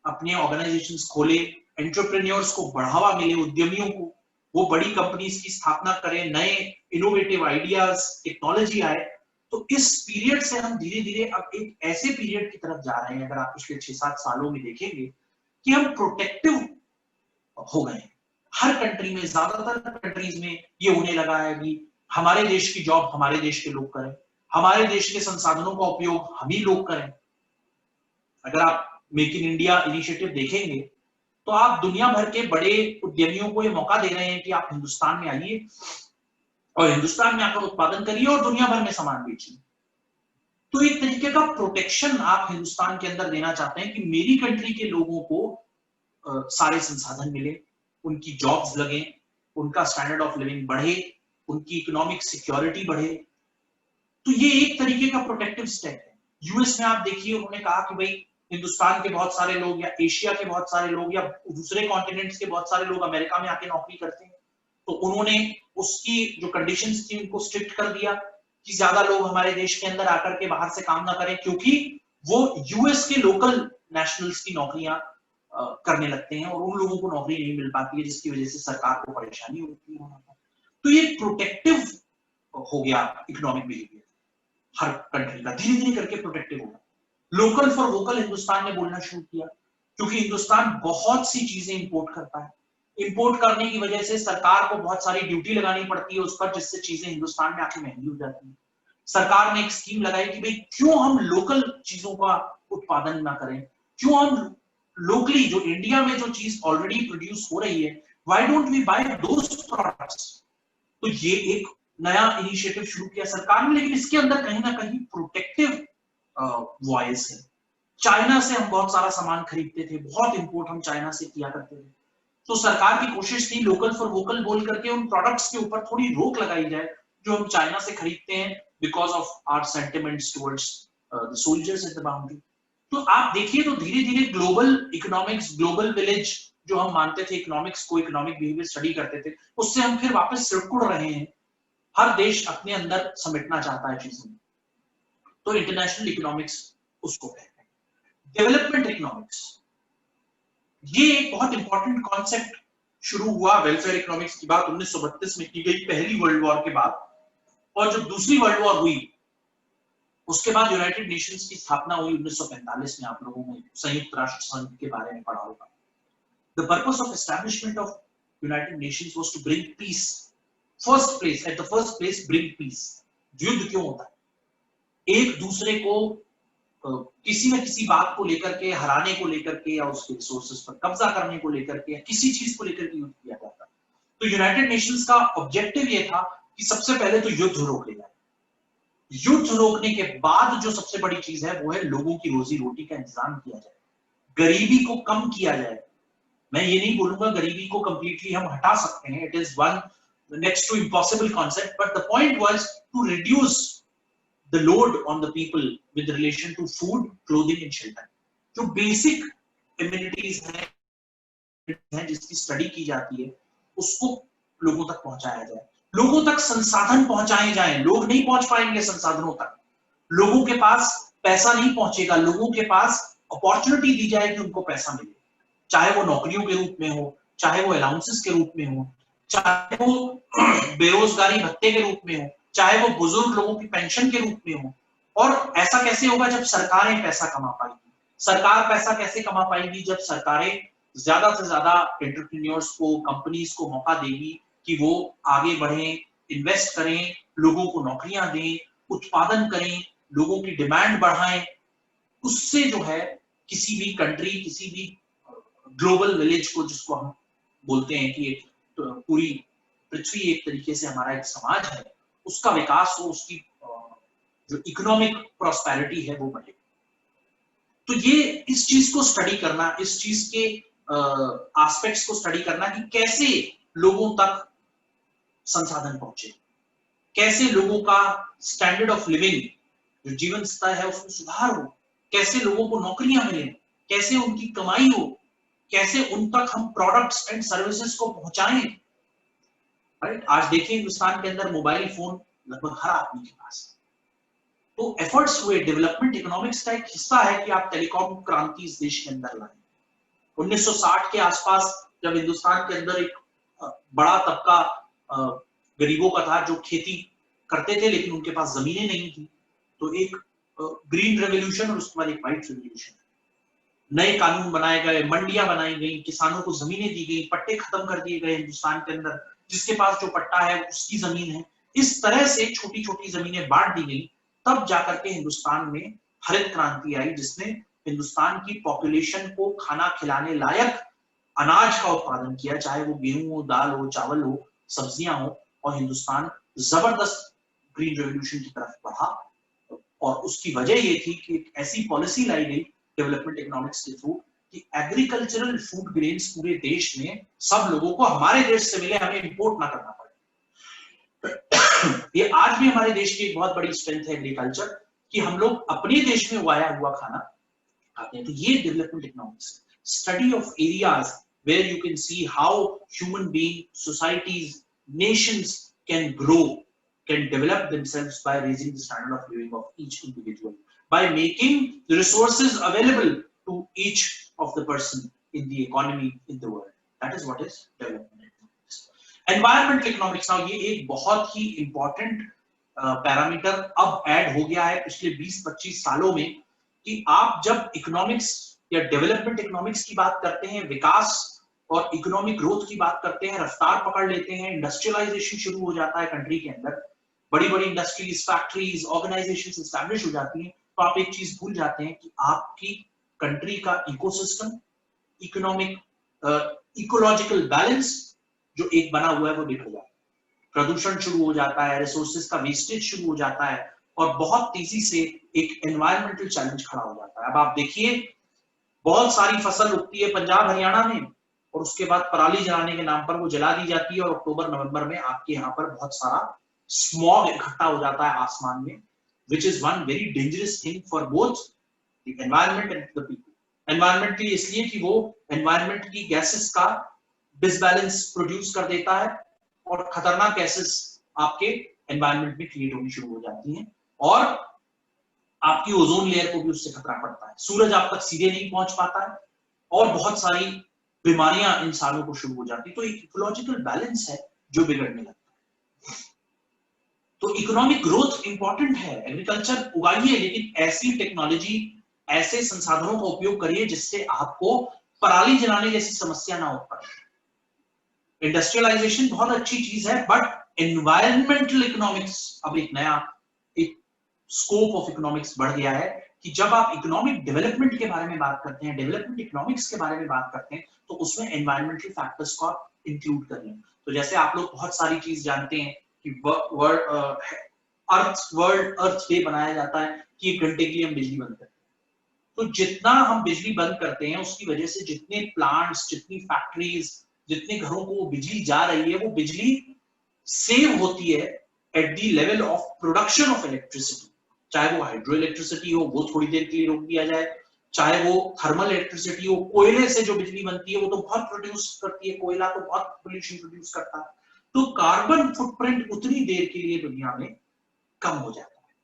अपने ऑर्गेनाइजेशंस खोले, एंटरप्रेन्योर्स को बढ़ावा मिले, उद्यमियों को वो बड़ी कंपनीज की स्थापना करें, नए इनोवेटिव आइडियाज, टेक्नोलॉजी आए, तो इस पीरियड से हम धीरे धीरे अब एक ऐसे पीरियड की तरफ जा रहे हैं, अगर आप पिछले 6-7 सालों में देखेंगे, कि हम प्रोटेक्टिव हो गए हैं। हर कंट्री में, ज्यादातर कंट्रीज में ये होने लगा है कि हमारे देश की जॉब हमारे देश के लोग करें, हमारे देश के संसाधनों का उपयोग हम ही लोग करें। अगर आप मेक इन इंडिया इनिशिएटिव देखेंगे, तो आप दुनिया भर के बड़े उद्यमियों को ये मौका दे रहे हैं कि आप हिंदुस्तान में आइए और हिंदुस्तान में आकर उत्पादन करिए और दुनिया भर में सामान बेचिए। तो एक तरीके का प्रोटेक्शन आप हिंदुस्तान के अंदर देना चाहते हैं कि मेरी कंट्री के लोगों को सारे संसाधन मिले, उनकी जॉब्स लगे, उनका स्टैंडर्ड ऑफ लिविंग बढ़े, उनकी इकोनॉमिक सिक्योरिटी बढ़े। तो ये एक तरीके का प्रोटेक्टिव स्टेप है। यूएस में आप देखिए, उन्होंने कहा कि भाई हिंदुस्तान के बहुत सारे लोग या एशिया के बहुत सारे लोग या दूसरे कॉन्टिनेंट्स के बहुत सारे लोग अमेरिका में आके नौकरी करते हैं, तो उन्होंने उसकी जो कंडीशंस थी उनको स्ट्रिक्ट कर दिया कि ज्यादा लोग हमारे देश के अंदर आकर के बाहर से काम ना करें, क्योंकि वो यूएस के लोकल नेशनल्स की नौकरियां करने लगते हैं और उन लोगों को नौकरी नहीं मिल पाती है, जिसकी वजह से सरकार को परेशानी होती है वहां पर। तो ये प्रोटेक्टिव हो गया इकोनॉमिक बिहेवियर हर कंट्री का, धीरे धीरे करके प्रोटेक्टिव होगा। लोकल फॉर वोकल हिंदुस्तान ने बोलना शुरू किया, क्योंकि हिंदुस्तान बहुत सी चीजें इंपोर्ट करता है। इंपोर्ट करने की वजह से सरकार को बहुत सारी ड्यूटी लगानी पड़ती है उस पर, जिससे चीजें हिंदुस्तान में आके महंगी हो जाती है। सरकार ने एक स्कीम लगाई कि भाई क्यों हम लोकल चीजों का उत्पादन ना करें, क्यों हम लोकली जो इंडिया में जो चीज ऑलरेडी प्रोड्यूस हो रही है, why don't we buy those products. तो ये एक नया इनिशिएटिव शुरू किया सरकार ने, लेकिन इसके अंदर कहीं ना कहीं प्रोटेक्टिव वॉइस है। चाइना से हम बहुत सारा सामान खरीदते थे, बहुत इंपोर्ट हम चाइना से किया करते थे, तो सरकार की कोशिश थी लोकल फॉर वोकल बोल करके उन प्रोडक्ट्स के ऊपर थोड़ी रोक लगाई जाए जो हम चाइना से खरीदते हैं, because of our sentiments towards the soldiers at the boundary. तो आप देखिए, तो धीरे धीरे ग्लोबल इकोनॉमिक्स, ग्लोबल विलेज जो हम मानते थे इकोनॉमिक्स को, इकोनॉमिक बिहेवियर स्टडी करते थे, उससे हम फिर वापस सिकुड़ रहे हैं। हर देश अपने अंदर समेटना चाहता है चीजों, तो इंटरनेशनल इकोनॉमिक्स उसको कहते हैं। डेवलपमेंट इकोनॉमिक्स, ये एक बहुत इंपॉर्टेंट कॉन्सेप्ट शुरू हुआ वेलफेयर इकोनॉमिक्स की बात 1932 में की गई, पहली वर्ल्ड वॉर के बाद। और जब दूसरी वर्ल्ड वॉर हुई, उसके बाद यूनाइटेड नेशंस की स्थापना हुई 1945 में। आप लोगों ने संयुक्त राष्ट्र संघ के बारे में पढ़ा होगा। The purpose of establishment of United Nations was to bring peace. First place, at the first place, bring peace. युद्ध क्यों होता है? एक दूसरे को किसी न किसी बात को लेकर के, हराने को लेकर के, या उसके रिसोर्सेज पर कब्जा करने को लेकर के, या किसी चीज को लेकर के युद्ध किया जाता है। तो यूनाइटेड नेशंस का ऑब्जेक्टिव ये था कि सबसे पहले तो युद्ध रोक लिया जाए। युद्ध रोकने के बाद जो सबसे बड़ी चीज है वो है लोगों की रोजी रोटी का इंतजाम किया जाए, गरीबी को कम किया जाए। मैं ये नहीं बोलूंगा गरीबी को कंप्लीटली हम हटा सकते हैं, it is one next to impossible concept, but the point was to reduce the load on the people with relation to food, clothing and shelter. जो basic amenities हैं जिसकी स्टडी की जाती है, उसको लोगों तक पहुंचाया जाए, लोगों तक संसाधन पहुंचाए जाएं। लोग नहीं पहुंच पाएंगे संसाधनों तक, लोगों के पास पैसा नहीं पहुंचेगा, लोगों के पास अपॉर्चुनिटी दी जाए कि उनको पैसा मिले, चाहे वो नौकरियों के रूप में हो, चाहे वो अलाउंसेस के रूप में हो, चाहे वो बेरोजगारी भत्ते के रूप में हो, चाहे वो बुजुर्ग लोगों की पेंशन के रूप में हो। और ऐसा कैसे होगा? जब सरकारें पैसा कमा पाएंगी। सरकार पैसा कैसे कमा पाएगी? जब सरकारें ज्यादा से ज्यादा एंटरप्रेन्योर्स को, कंपनीज को मौका देगी कि वो आगे बढ़ें, इन्वेस्ट करें, लोगों को नौकरियां दें, उत्पादन करें, लोगों की डिमांड बढ़ाएं। उससे जो है किसी भी कंट्री, किसी भी ग्लोबल विलेज को, जिसको हम बोलते हैं कि तो पूरी पृथ्वी एक तरीके से हमारा एक समाज है, उसका विकास हो, उसकी जो इकोनॉमिक प्रॉस्पेरिटी है वो बढ़े। तो ये इस चीज को स्टडी करना, इस चीज के एस्पेक्ट्स को स्टडी करना कि कैसे लोगों तक संसाधन पहुंचे, कैसे लोगों का स्टैंडर्ड ऑफ लिविंग, जो जीवन स्तर है, उसमें सुधार हो, कैसे लोगों को नौकरियां मिले, कैसे उनकी कमाई हो, कैसे उन तक हम प्रोडक्ट्स एंड सर्विसेज को पहुंचाएं। राइट? आज देखिए हिंदुस्तान के अंदर मोबाइल फोन लगभग हर आदमी के पास है। तो एफर्ट्स हुए, डेवलपमेंट इकोनॉमिक्स का एक हिस्सा है कि आप टेलीकॉम क्रांति इस देश के अंदर लाएं। 1960 के आसपास जब हिंदुस्तान के अंदर एक बड़ा तबका गरीबों का था जो खेती करते थे लेकिन उनके पास जमीनें नहीं थी। तो एक ग्रीन रेवोल्यूशन और उसके बाद एक व्हाइट रेवोल्यूशन। नए कानून बनाए गए, मंडियां बनाई गई, किसानों को जमीनें दी गई, पट्टे खत्म कर दिए गए हिंदुस्तान के अंदर, जिसके पास जो पट्टा है उसकी जमीन है। इस तरह से छोटी छोटी जमीनें बांट दी गई, तब जाकर के हिंदुस्तान में हरित क्रांति आई, जिसने हिंदुस्तान की पॉपुलेशन को खाना खिलाने लायक अनाज का उत्पादन किया, चाहे वो गेहूं हो, दाल हो, चावल हो, सब्जियां हो, और हिंदुस्तान जबरदस्त ग्रीन रेवोल्यूशन की तरफ बढ़ा। और उसकी वजह ये थी कि एक ऐसी पॉलिसी लाई गई डेवलपमेंट इकोनॉमिक्स के थ्रू कि एग्रीकल्चरल फूड ग्रेन्स पूरे देश में सब लोगों को हमारे देश से मिले, हमें इंपोर्ट ना करना पड़े। ये आज भी हमारे देश की एक बहुत बड़ी स्ट्रेंथ है एग्रीकल्चर, कि हम लोग अपने देश में उगाया हुआ खाना खाते हैं। तो ये development economics, study of areas where you can see how human being, societies, nations can grow, can develop themselves by raising the standard of living of each individual, by making the resources available to each of the person in the economy in the world. That is what is development economics. Environmental economics, now ये एक बहुत ही important parameter अब add हो गया है पिछले 20-25 सालों में, कि आप जब इकोनॉमिक्स या डेवलपमेंट इकोनॉमिक्स की बात करते हैं, विकास और इकोनॉमिक ग्रोथ की बात करते हैं, रफ्तार पकड़ लेते हैं, इंडस्ट्रियलाइजेशन शुरू हो जाता है कंट्री के अंदर, बड़ी बड़ी इंडस्ट्रीज, फैक्ट्रीज, ऑर्गेनाइजेशंस एस्टैब्लिश हो जाती हैं, तो आप एक चीज भूल जाते हैं कि आपकी कंट्री का इकोसिस्टम, इकोनॉमिक इकोलॉजिकल बैलेंस जो एक बना हुआ है वो बिगड़ जाता है, प्रदूषण शुरू हो जाता है, रिसोर्सेज का वेस्टेज शुरू हो जाता है, और बहुत तेजी से एक एनवायरमेंटल चैलेंज खड़ा हो जाता है। अब आप देखिए, बहुत सारी फसल उगती है पंजाब हरियाणा में, और उसके बाद पराली जलाने के नाम पर वो जला दी जाती है, और अक्टूबर नवंबर में आपके यहाँ पर बहुत सारा स्मॉग इकट्ठा हो जाता है आसमान में, which is one very dangerous thing for both the environment and the people. Environment के इसलिए कि वो environment की गैसेस का डिसबैलेंस प्रोड्यूस कर देता है, और खतरनाक गैसेस आपके environment में क्रिएट होनी शुरू हो जाती हैं, और आपकी ओजोन लेयर को भी उससे खतरा पड़ता है, सूरज आप तक सीधे नहीं पहुंच पाता है, और बहुत सारी बीमारियां इंसानों को शुरू हो जाती है। तो एक इकोलॉजिकल बैलेंस है जो बिगड़ने लगता है। तो इकोनॉमिक ग्रोथ इंपॉर्टेंट है, एग्रीकल्चर उगाइए, लेकिन ऐसी टेक्नोलॉजी, ऐसे संसाधनों का उपयोग करिए जिससे आपको पराली जलाने जैसी समस्या ना उत्पन्न। इंडस्ट्रियलाइजेशन बहुत अच्छी चीज है, बट एनवायरमेंटल इकोनॉमिक्स अब एक नया एक स्कोप ऑफ इकोनॉमिक्स बढ़ गया है, कि जब आप इकोनॉमिक डेवलपमेंट के बारे में बात करते हैं, डेवलपमेंट इकोनॉमिक्स के बारे में बात करते हैं, तो उसमें एनवायरमेंटल फैक्टर्स को आप इंक्लूड करिए। तो जैसे आप लोग बहुत सारी चीज जानते हैं कि अर्थ डे बनाया जाता है कि 1 घंटे के लिए हम बिजली बंद करते हैं। तो जितना हम बिजली बंद करते हैं, उसकी वजह से जितने प्लांट्स, जितनी फैक्ट्रीज, जितने घरों को बिजली जा रही है, वो बिजली सेव होती है at the level of production of electricity. चाहे वो हाइड्रो इलेक्ट्रिसिटी हो, वो थोड़ी देर के लिए रोक दिया जाए, चाहे वो थर्मल इलेक्ट्रिसिटी हो, कोयले से जो बिजली बनती है वो तो बहुत प्रोड्यूस करती है, कोयला तो बहुत पोल्यूशन प्रोड्यूस करता है। तो कार्बन फुटप्रिंट उतनी देर के लिए दुनिया में कम हो जाता है।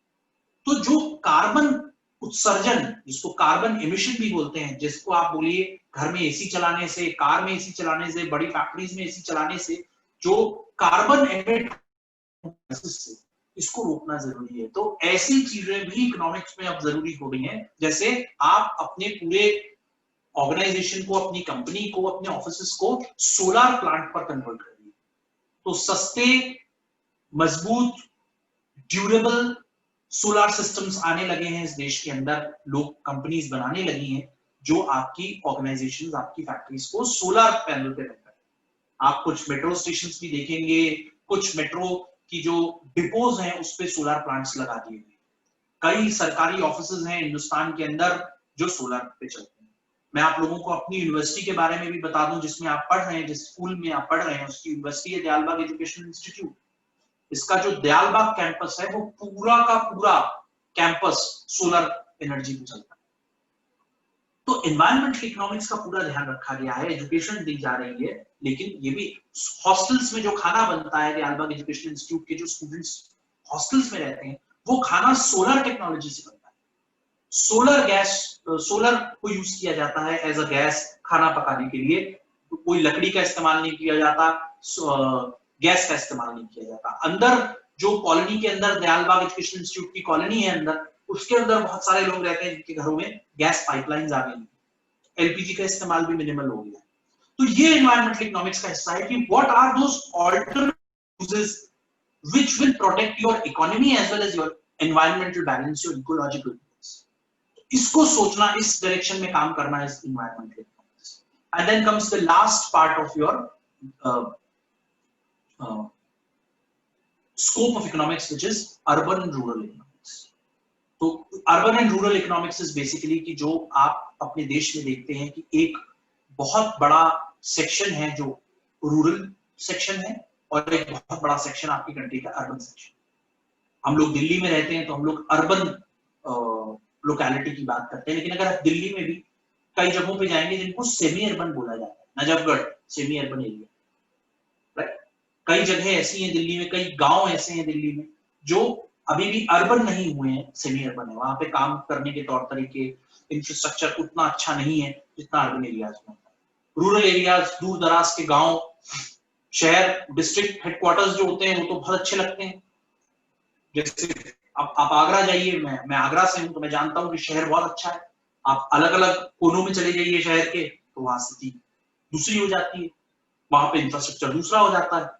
तो जो कार्बन उत्सर्जन, जिसको कार्बन एमिशन भी बोलते हैं, जिसको आप बोलिए घर में एसी चलाने से, कार में एसी चलाने से, बड़ी फैक्ट्रीज में एसी चलाने से जो कार्बन एमिट, इसको रोकना जरूरी है। तो ऐसी चीजें भी इकोनॉमिक्स में अब जरूरी हो गई हैं। जैसे आप अपने पूरे ऑर्गेनाइजेशन को, अपनी कंपनी को, अपने ऑफिसेस को सोलर प्लांट पर कन्वर्ट करिए। तो सस्ते, मजबूत, ड्यूरेबल सोलर सिस्टम्स आने लगे हैं इस देश के अंदर, लोग कंपनीज बनाने लगी हैं जो आपकी ऑर्गेनाइजेशंस, आपकी फैक्ट्रीज को सोलर पैनल पे रखते हैं। आप कुछ मेट्रो स्टेशंस भी देखेंगे, कुछ मेट्रो की जो डिपोज हैं उस पे सोलर प्लांट्स लगा दिए गए। कई सरकारी ऑफिसेज हैं हिंदुस्तान के अंदर जो सोलर पे चलते हैं। मैं आप लोगों को अपनी यूनिवर्सिटी के बारे में भी बता दूं, जिसमें आप पढ़ रहे हैं, जिस स्कूल में आप पढ़ रहे हैं, उसकी यूनिवर्सिटी है दयालबाग एजुकेशनल इंस्टीट्यूट। इसका जो दयालबाग कैंपस है वो पूरा का पूरा कैंपस सोलर एनर्जी पे चलता है। तो एनवायरमेंटल इकोनॉमिक्स का पूरा ध्यान रखा गया है, एजुकेशन दी जा रही है, लेकिन ये भी हॉस्टल्स में जो खाना बनता है, दयालबाग एजुकेशनल इंस्टीट्यूट के जो स्टूडेंट्स हॉस्टल्स में रहते हैं, वो खाना सोलर टेक्नोलॉजी से बनता है। सोलर गैस, सोलर को यूज किया जाता है एज अ गैस खाना पकाने के लिए। कोई लकड़ी का इस्तेमाल नहीं किया जाता, गैस का इस्तेमाल नहीं किया जाता। अंदर जो कॉलोनी के अंदर दयाल बाग एजुकेशन इंस्टीट्यूट की कॉलोनी है अंदर, उसके अंदर बहुत सारे लोग रहते हैं जिनके घरों में गैस पाइपलाइंस आ गई, एलपीजी का इस्तेमाल भी मिनिमल हो गया। तो ये एनवायरमेंटल इकोनॉमिक्स का हिस्सा है कि what are those alternative uses which will protect your economy as well as your environmental balance, your ecological balance. इसको सोचना, इस डायरेक्शन में काम करना is environmental economics. And then comes the last part of your scope of economics, which is urban and rural economics. तो urban and rural economics is basically कि जो आप अपने देश में देखते हैं कि एक बहुत बड़ा सेक्शन है जो रूरल सेक्शन है और एक बहुत बड़ा सेक्शन आपकी कंट्री का अर्बन सेक्शन। हम लोग दिल्ली में रहते हैं तो हम लोग अर्बन लोकेलिटी की बात करते हैं, लेकिन अगर आप दिल्ली में भी कई जगहों पे जाएंगे जिनको सेमी अर्बन बोला जाता है, नजफगढ़ सेमी अर्बन एरिया, कई जगह ऐसी हैं दिल्ली में, कई गांव ऐसे हैं दिल्ली में जो अभी भी अर्बन नहीं हुए हैं, सेमी अर्बन है। वहां पे काम करने के तौर तरीके, इंफ्रास्ट्रक्चर उतना अच्छा नहीं है जितना अर्बन एरियाज में होता है। रूरल एरियाज, दूर दराज के गांव, शहर, डिस्ट्रिक्ट हेडक्वार्टर्स जो होते हैं वो तो बहुत अच्छे लगते हैं। जैसे आप आगरा जाइए, मैं आगरा से हूं तो मैं जानता हूं कि शहर बहुत अच्छा है। आप अलग अलग कोनों में चले जाइए शहर के तो वहां स्थिति दूसरी हो जाती है, वहां पे इंफ्रास्ट्रक्चर दूसरा हो जाता है।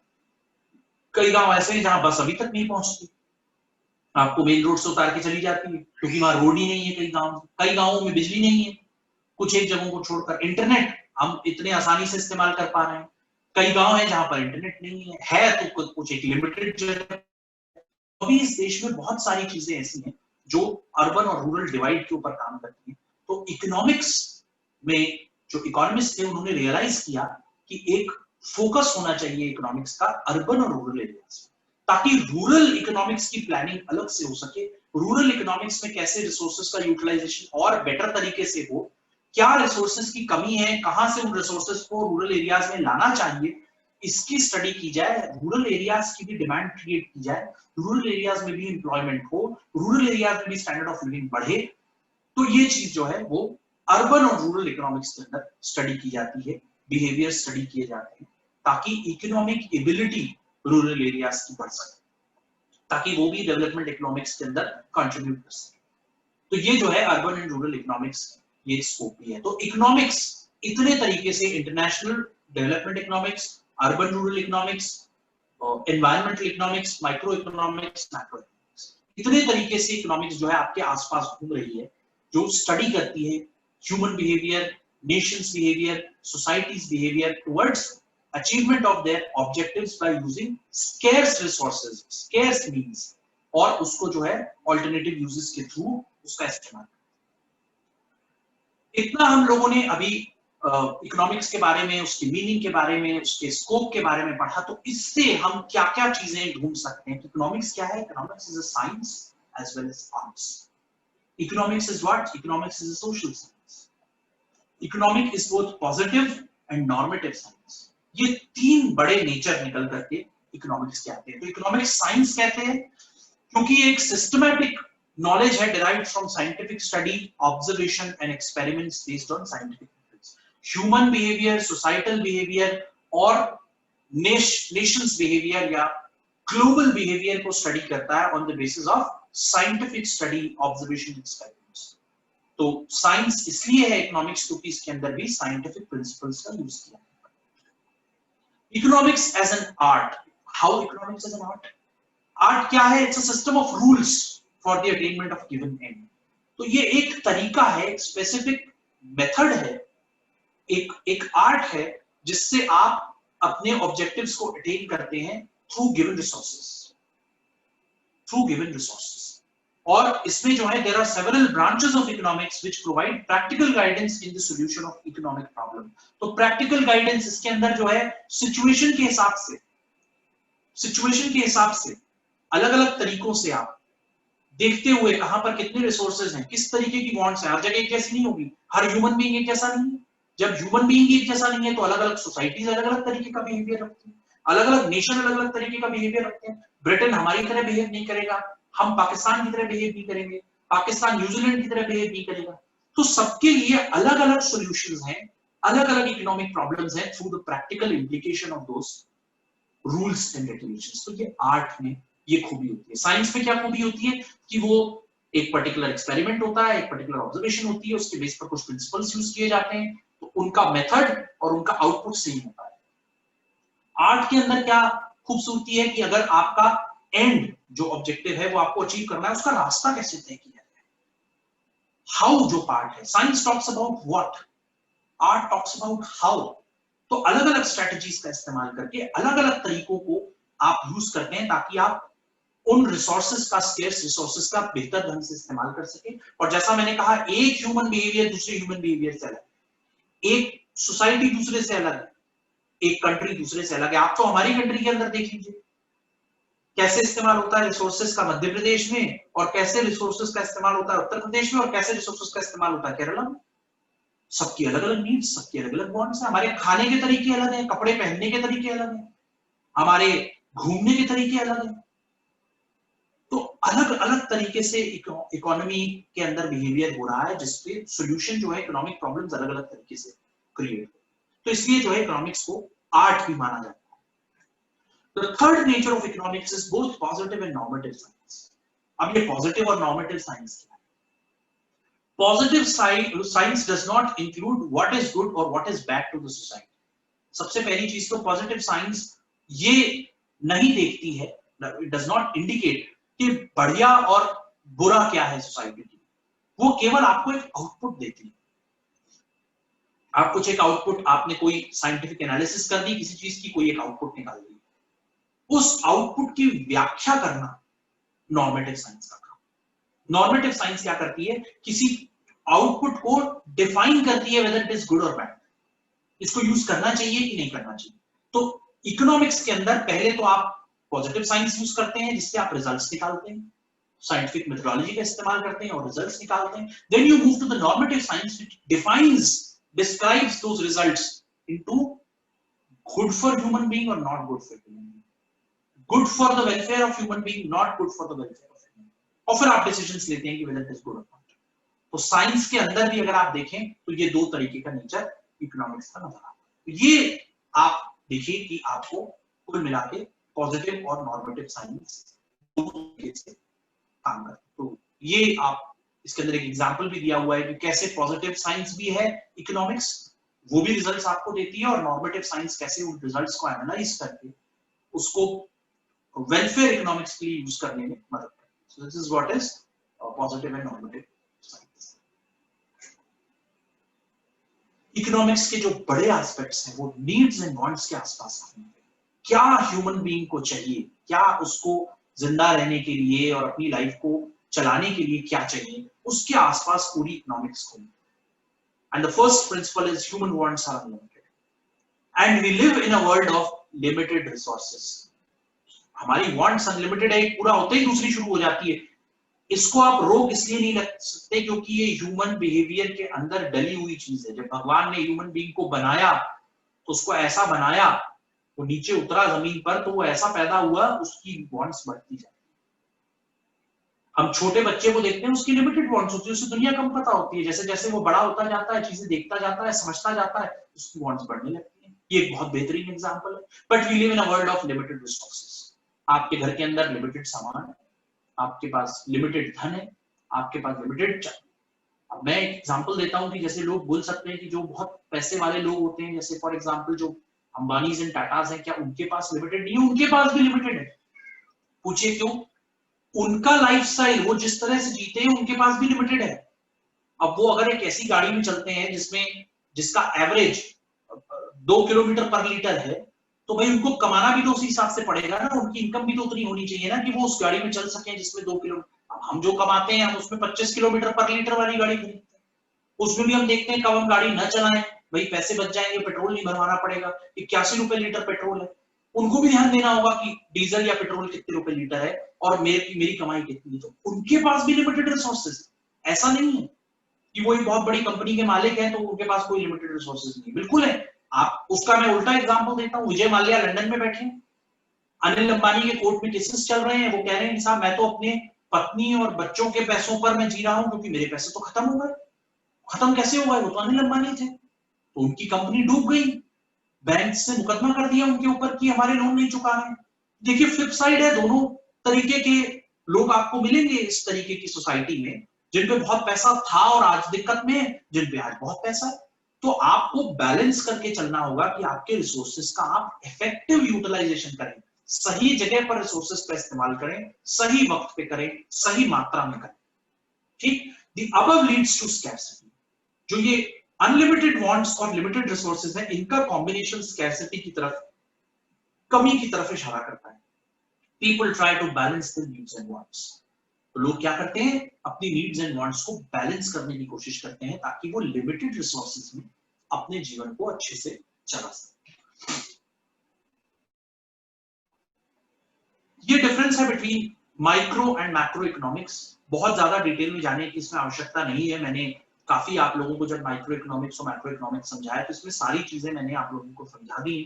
कई गांव ऐसे हैं जहां बस अभी तक नहीं पहुंचती, आपको मेन रोड से उतार के चली जाती है क्योंकि वहां रोड ही नहीं है। कई गांवों में बिजली नहीं है, कुछ एक जगहों को छोड़कर। इंटरनेट हम इतने आसानी से इस्तेमाल कर पा रहे हैं, कई गांव हैं जहां पर इंटरनेट नहीं है तो कुछ एक लिमिटेड जगह। अभी इस देश में बहुत सारी चीजें ऐसी हैं जो अर्बन और रूरल डिवाइड के ऊपर काम करती हैं। तो इकोनॉमिक्स में जो इकोनॉमिस्ट थे उन्होंने रियलाइज किया कि एक फोकस होना चाहिए इकोनॉमिक्स का अर्बन और रूरल एरियाज, ताकि रूरल इकोनॉमिक्स की प्लानिंग अलग से हो सके। रूरल इकोनॉमिक्स में कैसे रिसोर्सेज का यूटिलाइजेशन और बेटर तरीके से हो, क्या रिसोर्सेज की कमी है, कहां से उन रिसोर्सेज को रूरल एरियाज में लाना चाहिए, इसकी स्टडी की जाए। रूरल एरियाज की भी डिमांड क्रिएट की जाए, रूरल एरियाज में भी एम्प्लॉयमेंट हो, रूरल एरियाज में भी स्टैंडर्ड ऑफ लिविंग बढ़े। तो ये चीज जो है वो अर्बन और रूरल इकोनॉमिक्स के अंदर स्टडी की जाती है, बिहेवियर स्टडी किए जाते हैं, ताकि इकोनॉमिक एबिलिटी रूरल एरियाज की बढ़ सके, ताकि वो भी डेवलपमेंट इकोनॉमिक्स के अंदर कंट्रीब्यूट कर सके। तो ये जो है अर्बन एंड रूरल इकोनॉमिक्स, ये स्कोप भी है। तो इकोनॉमिक्स इतने तरीके से, international development economics, urban rural economics, environmental economics, micro economics, macro economics, इतने तरीके से इकोनॉमिक्स जो है आपके आसपास घूम रही है, जो स्टडी करती है human behaviour, Nations behaviour, societies behaviour towards achievement of their objectives by using scarce resources, scarce means, और उसको जो है alternative uses के थ्रू उसका इस्तेमाल। इतना हम लोगों ने अभी इकोनॉमिक्स के बारे में, उसके मीनिंग के बारे में, उसके स्कोप के बारे में पढ़ा। तो इससे हम क्या क्या चीजें ढूंढ सकते हैं कि इकोनॉमिक्स क्या है। Economics is a science as well as arts. Economics is what? Economics is a social science. Economic is both positive and normative science. ये तीन बड़े नेचर निकल करके इकोनॉमिक्स के आते हैं। तो इकोनॉमिक्स साइंस कहते हैं क्योंकि एक सिस्टमैटिक नॉलेज है derived from scientific study, observation and experiments based on scientific methods. Human behavior, societal behavior और nations behavior या global behavior को study करता है on the basis of scientific study, observation, experiments. तो साइंस इसलिए है economics क्योंकि इसके अंदर भी साइंटिफिक प्रिंसिपल्स का यूज किया है। Economics as an art. How economics as an art? Art क्या है? It's a system of rules for the attainment of given end. तो ये एक तरीका है, स्पेसिफिक मेथड है, एक आर्ट है जिससे आप अपने ऑब्जेक्टिव्स को अटेन करते हैं through given resources, through given resources. और इसमें जो है there are several branches of economics which provide practical guidance in the solution of economic problem. तो practical guidance इसके अंदर जो है सिचुएशन के हिसाब से, सिचुएशन के हिसाब से अलग अलग तरीकों से आप देखते हुए कहां पर कितने रिसोर्सेज हैं, किस तरीके की वांट्स हैं। हर जगह एक जैसी नहीं होगी, हर ह्यूमन बीइंग एक जैसा नहीं है। जब ह्यूमन बीइंग एक जैसा नहीं है तो अलग अलग सोसाइटीज अलग अलग तरीके का बिहेवियर रखती है, अलग अलग नेशन अलग अलग तरीके का बिहेवियर रखते हैं। ब्रिटेन हमारी तरह बिहेव नहीं करेगा, हम पाकिस्तान की तरह बिहेव नहीं करेंगे, पाकिस्तान न्यूजीलैंड की तरह बिहेव नहीं करेगा। तो सबके लिए अलग अलग सॉल्यूशंस हैं, अलग अलग इकोनॉमिक प्रॉब्लम्स हैं through the practical implication of those rules and regulations. तो ये आर्ट में ये खूबी होती है। साइंस में क्या खूबी होती है कि वो एक पर्टिकुलर एक्सपेरिमेंट होता है, एक पर्टिकुलर ऑब्जर्वेशन होती है, उसके बेस पर कुछ प्रिंसिपल्स यूज किए जाते हैं, तो उनका मेथड और उनका आउटपुट सेम होता है। आर्ट के अंदर क्या खूबसूरती है कि अगर आपका एंड जो ऑब्जेक्टिव है वो आपको अचीव करना है, उसका रास्ता कैसे तय किया जाए, हाउ जो पार्ट है। Science talks about what, art talks about how. तो अलग अलग स्ट्रेटजीज का इस्तेमाल करके अलग अलग तरीकों को आप यूज करते हैं ताकि आप उन रिसोर्सेज का, स्केर्स रिसोर्सेज का बेहतर ढंग से इस्तेमाल कर सके। और जैसा मैंने कहा, एक ह्यूमन बिहेवियर दूसरे ह्यूमन बिहेवियर से अलग, एक सोसाइटी दूसरे से अलग है, एक कंट्री दूसरे से अलग है। आप तो हमारी कंट्री के अंदर देख लीजिए कैसे इस्तेमाल होता है रिसोर्सेज का मध्य प्रदेश में, और कैसे रिसोर्सेज का इस्तेमाल होता है उत्तर प्रदेश में, और कैसे रिसोर्सेज का इस्तेमाल होता है केरला में। सबकी अलग अलग नीड्स, सबकी अलग अलग वांट्स हैं। हमारे खाने के तरीके अलग हैं, कपड़े पहनने के तरीके अलग हैं, हमारे घूमने के तरीके अलग हैं। तो अलग अलग तरीके से इकोनॉमी के अंदर बिहेवियर हो रहा है, जिसपे सॉल्यूशन जो है इकोनॉमिक प्रॉब्लम्स अलग अलग तरीके से क्रिएट हो। तो इसलिए जो है इकोनॉमिक्स को आर्ट भी माना जाता है। The third nature of economics is both positive and normative science. अब ये पॉजिटिव और नॉर्मेटिव साइंस क्या है? Positive science does not include what is good or what is bad to the society. सबसे पहली चीज तो पॉजिटिव साइंस ये नहीं देखती है, it does not indicate कि बढ़िया और बुरा क्या है सोसाइटी की। वो केवल आपको एक आउटपुट देती है। आप कुछ एक आउटपुट, आपने कोई साइंटिफिक एनालिसिस कर दी किसी चीज की, कोई एक आउटपुट निकाल दी, उस आउटपुट की व्याख्या करना नॉर्मेटिव साइंस का काम। नॉर्मेटिव साइंस क्या करती है, किसी आउटपुट को डिफाइन करती है वेदर इट इज गुड और बैड, इसको यूज करना चाहिए कि नहीं करना चाहिए। तो इकोनॉमिक्स के अंदर पहले तो आप पॉजिटिव साइंस यूज करते हैं जिससे आप रिजल्ट्स निकालते हैं, साइंटिफिक मेथोडोलॉजी का इस्तेमाल करते हैं और रिजल्ट्स निकालते हैं। Then you move to the normative science which defines, describes those results into good for human being और not good for human being, good for the welfare of human being, not good for the welfare of human being, और फिर आप decisions लेते हैं कि whether it is good or not। तो science के अंदर भी अगर आप देखें तो ये दो तरीके का नेचर इकोनॉमिक्स का नजर आता है। ये आप देखिए कि आपको कुल मिला के पॉजिटिव और नॉर्मेटिव साइंस दो तरीके से काम करते हैं। तो ये आप इसके अंदर एक एग्जांपल भी दिया हुआ है कि कैसे पॉजिटिव साइंस भी है इकोनॉमिक्स, वो भी रिजल्ट्स आपको देती है, और नॉर्मेटिव साइंस कैसे उन रिजल्ट्स को एनालाइज करके उसको वेलफेयर इकोनॉमिक्स के लिए यूज करने में मदद करती है। So this is what is positive and normative science. Economics के जो बड़े एस्पेक्ट्स हैं वो नीड्स एंड वांट्स के आसपास घूमते हैं। क्या ह्यूमन बीइंग को चाहिए, क्या उसको जिंदा रहने के लिए और अपनी लाइफ को चलाने के लिए क्या चाहिए, उसके आसपास पूरी इकोनॉमिक्स घूमती है। And the first principle is human wants are unlimited and we live in a world of limited resources. हमारी वांट्स अनलिमिटेड है, पूरा होते ही दूसरी शुरू हो जाती है। इसको आप रोक इसलिए नहीं लग सकते क्योंकि ये ह्यूमन बिहेवियर के अंदर डली हुई चीज है। जब भगवान ने ह्यूमन बीइंग को बनाया तो उसको ऐसा बनाया, वो नीचे उतरा जमीन पर तो वो ऐसा पैदा हुआ, उसकी वांट्स बढ़ती जाती है। हम छोटे बच्चे को देखते हैं, उसकी लिमिटेड वांट्स होती है, उसे दुनिया कम पता होती है। जैसे जैसे वो बड़ा होता जाता है, चीजें देखता जाता है, समझता जाता है, उसकी वांट्स बढ़ने लगती है। ये एक बहुत बेहतरीन एग्जांपल है। But we live in a world of limited resources. आपके घर के अंदर लिमिटेड सामान है, आपके पास लिमिटेड धन है, आपके पास लिमिटेड। अब मैं एक एग्जांपल देता हूं कि जैसे लोग बोल सकते हैं कि जो बहुत पैसे वाले लोग होते हैं, जैसे फॉर एग्जांपल जो अंबानीज एंड टाटास हैं, क्या उनके पास लिमिटेड नहीं है? उनके पास भी लिमिटेड है। पूछिए क्यों? उनका लाइफस्टाइल, वो जिस तरह से जीते हैं, उनके पास भी लिमिटेड है। अब वो अगर एक ऐसी गाड़ी में चलते हैं जिसका एवरेज 2 किलोमीटर पर लीटर है, तो भाई उनको कमाना भी तो उसी हिसाब से पड़ेगा ना, उनकी इनकम भी तो उतनी होनी चाहिए ना कि वो उस गाड़ी में चल सके जिसमें 2 किलो। अब हम जो कमाते हैं, हम उसमें 25 किलोमीटर पर लीटर वाली गाड़ी खरीदते हैं, उसमें भी हम देखते हैं कब हम गाड़ी न चलाएं, भाई पैसे बच जाएंगे, पेट्रोल नहीं भरवाना पड़ेगा। 81 रुपए लीटर पेट्रोल है। उनको भी ध्यान देना होगा कि डीजल या पेट्रोल कितने रुपए लीटर है और मेरी कमाई कितनी है। तो उनके पास भी लिमिटेड रिसोर्सेज। ऐसा नहीं है कि वो एक बहुत बड़ी कंपनी के मालिक हैं तो उनके पास कोई लिमिटेड रिसोर्सेज नहीं, बिल्कुल है। आप उसका मैं उल्टा एग्जांपल देता हूं। विजय माल्या लंदन में बैठे, अनिल अंबानी के कोर्ट में केसेस चल रहे हैं, वो कह रहे हैं साहब मैं तो अपने पत्नी और बच्चों के पैसों पर मैं जी रहा हूं क्योंकि मेरे पैसे तो खत्म हो गए। खत्म कैसे हो गए? वो तो अनिल अंबानी थे, तो उनकी कंपनी डूब गई। बैंक से मुकदमा कर दिया उनके ऊपर कि हमारे लोन नहीं चुका रहे हैं। देखिए फ्लिप साइड है, दोनों तरीके के लोग आपको मिलेंगे इस तरीके की सोसाइटी में, जिन पे बहुत पैसा था और आज दिक्कत में है, जिन पे आज बहुत पैसा है। तो आपको बैलेंस करके चलना होगा कि आपके रिसोर्सेज का आप इफेक्टिव यूटिलाइजेशन करें, सही जगह पर रिसोर्सेज का इस्तेमाल करें, सही वक्त पे करें, सही मात्रा में करें। ठीक, the above leads to scarcity. जो ये अनलिमिटेड वांट्स और लिमिटेड रिसोर्सेज है, इनका कॉम्बिनेशन स्कैर्सिटी की तरफ, कमी की तरफ इशारा करता है। People try to balance their needs and wants. तो लोग क्या करते हैं, अपनी नीड्स एंड वांट्स को बैलेंस करने की कोशिश करते हैं ताकि वो लिमिटेड रिसोर्सेज में अपने जीवन को अच्छे से चला सके। ये डिफरेंस है between micro and macro economics. बहुत ज्यादा डिटेल में जाने की इसमें आवश्यकता नहीं है। मैंने काफी आप लोगों को जब माइक्रो इकोनॉमिक्स और मैक्रो इकोनॉमिक्स समझाया तो इसमें सारी चीजें मैंने आप लोगों को समझा दी।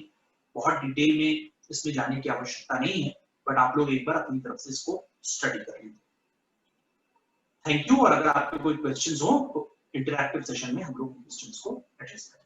बहुत डिटेल में इसमें जाने की आवश्यकता नहीं है, बट आप लोग एक बार अपनी तरफ से इसको स्टडी कर लीजिए। Thank you. और अगर आपके कोई क्वेश्चंस हो तो इंटरैक्टिव सेशन में हम लोग क्वेश्चंस को एड्रेस करें।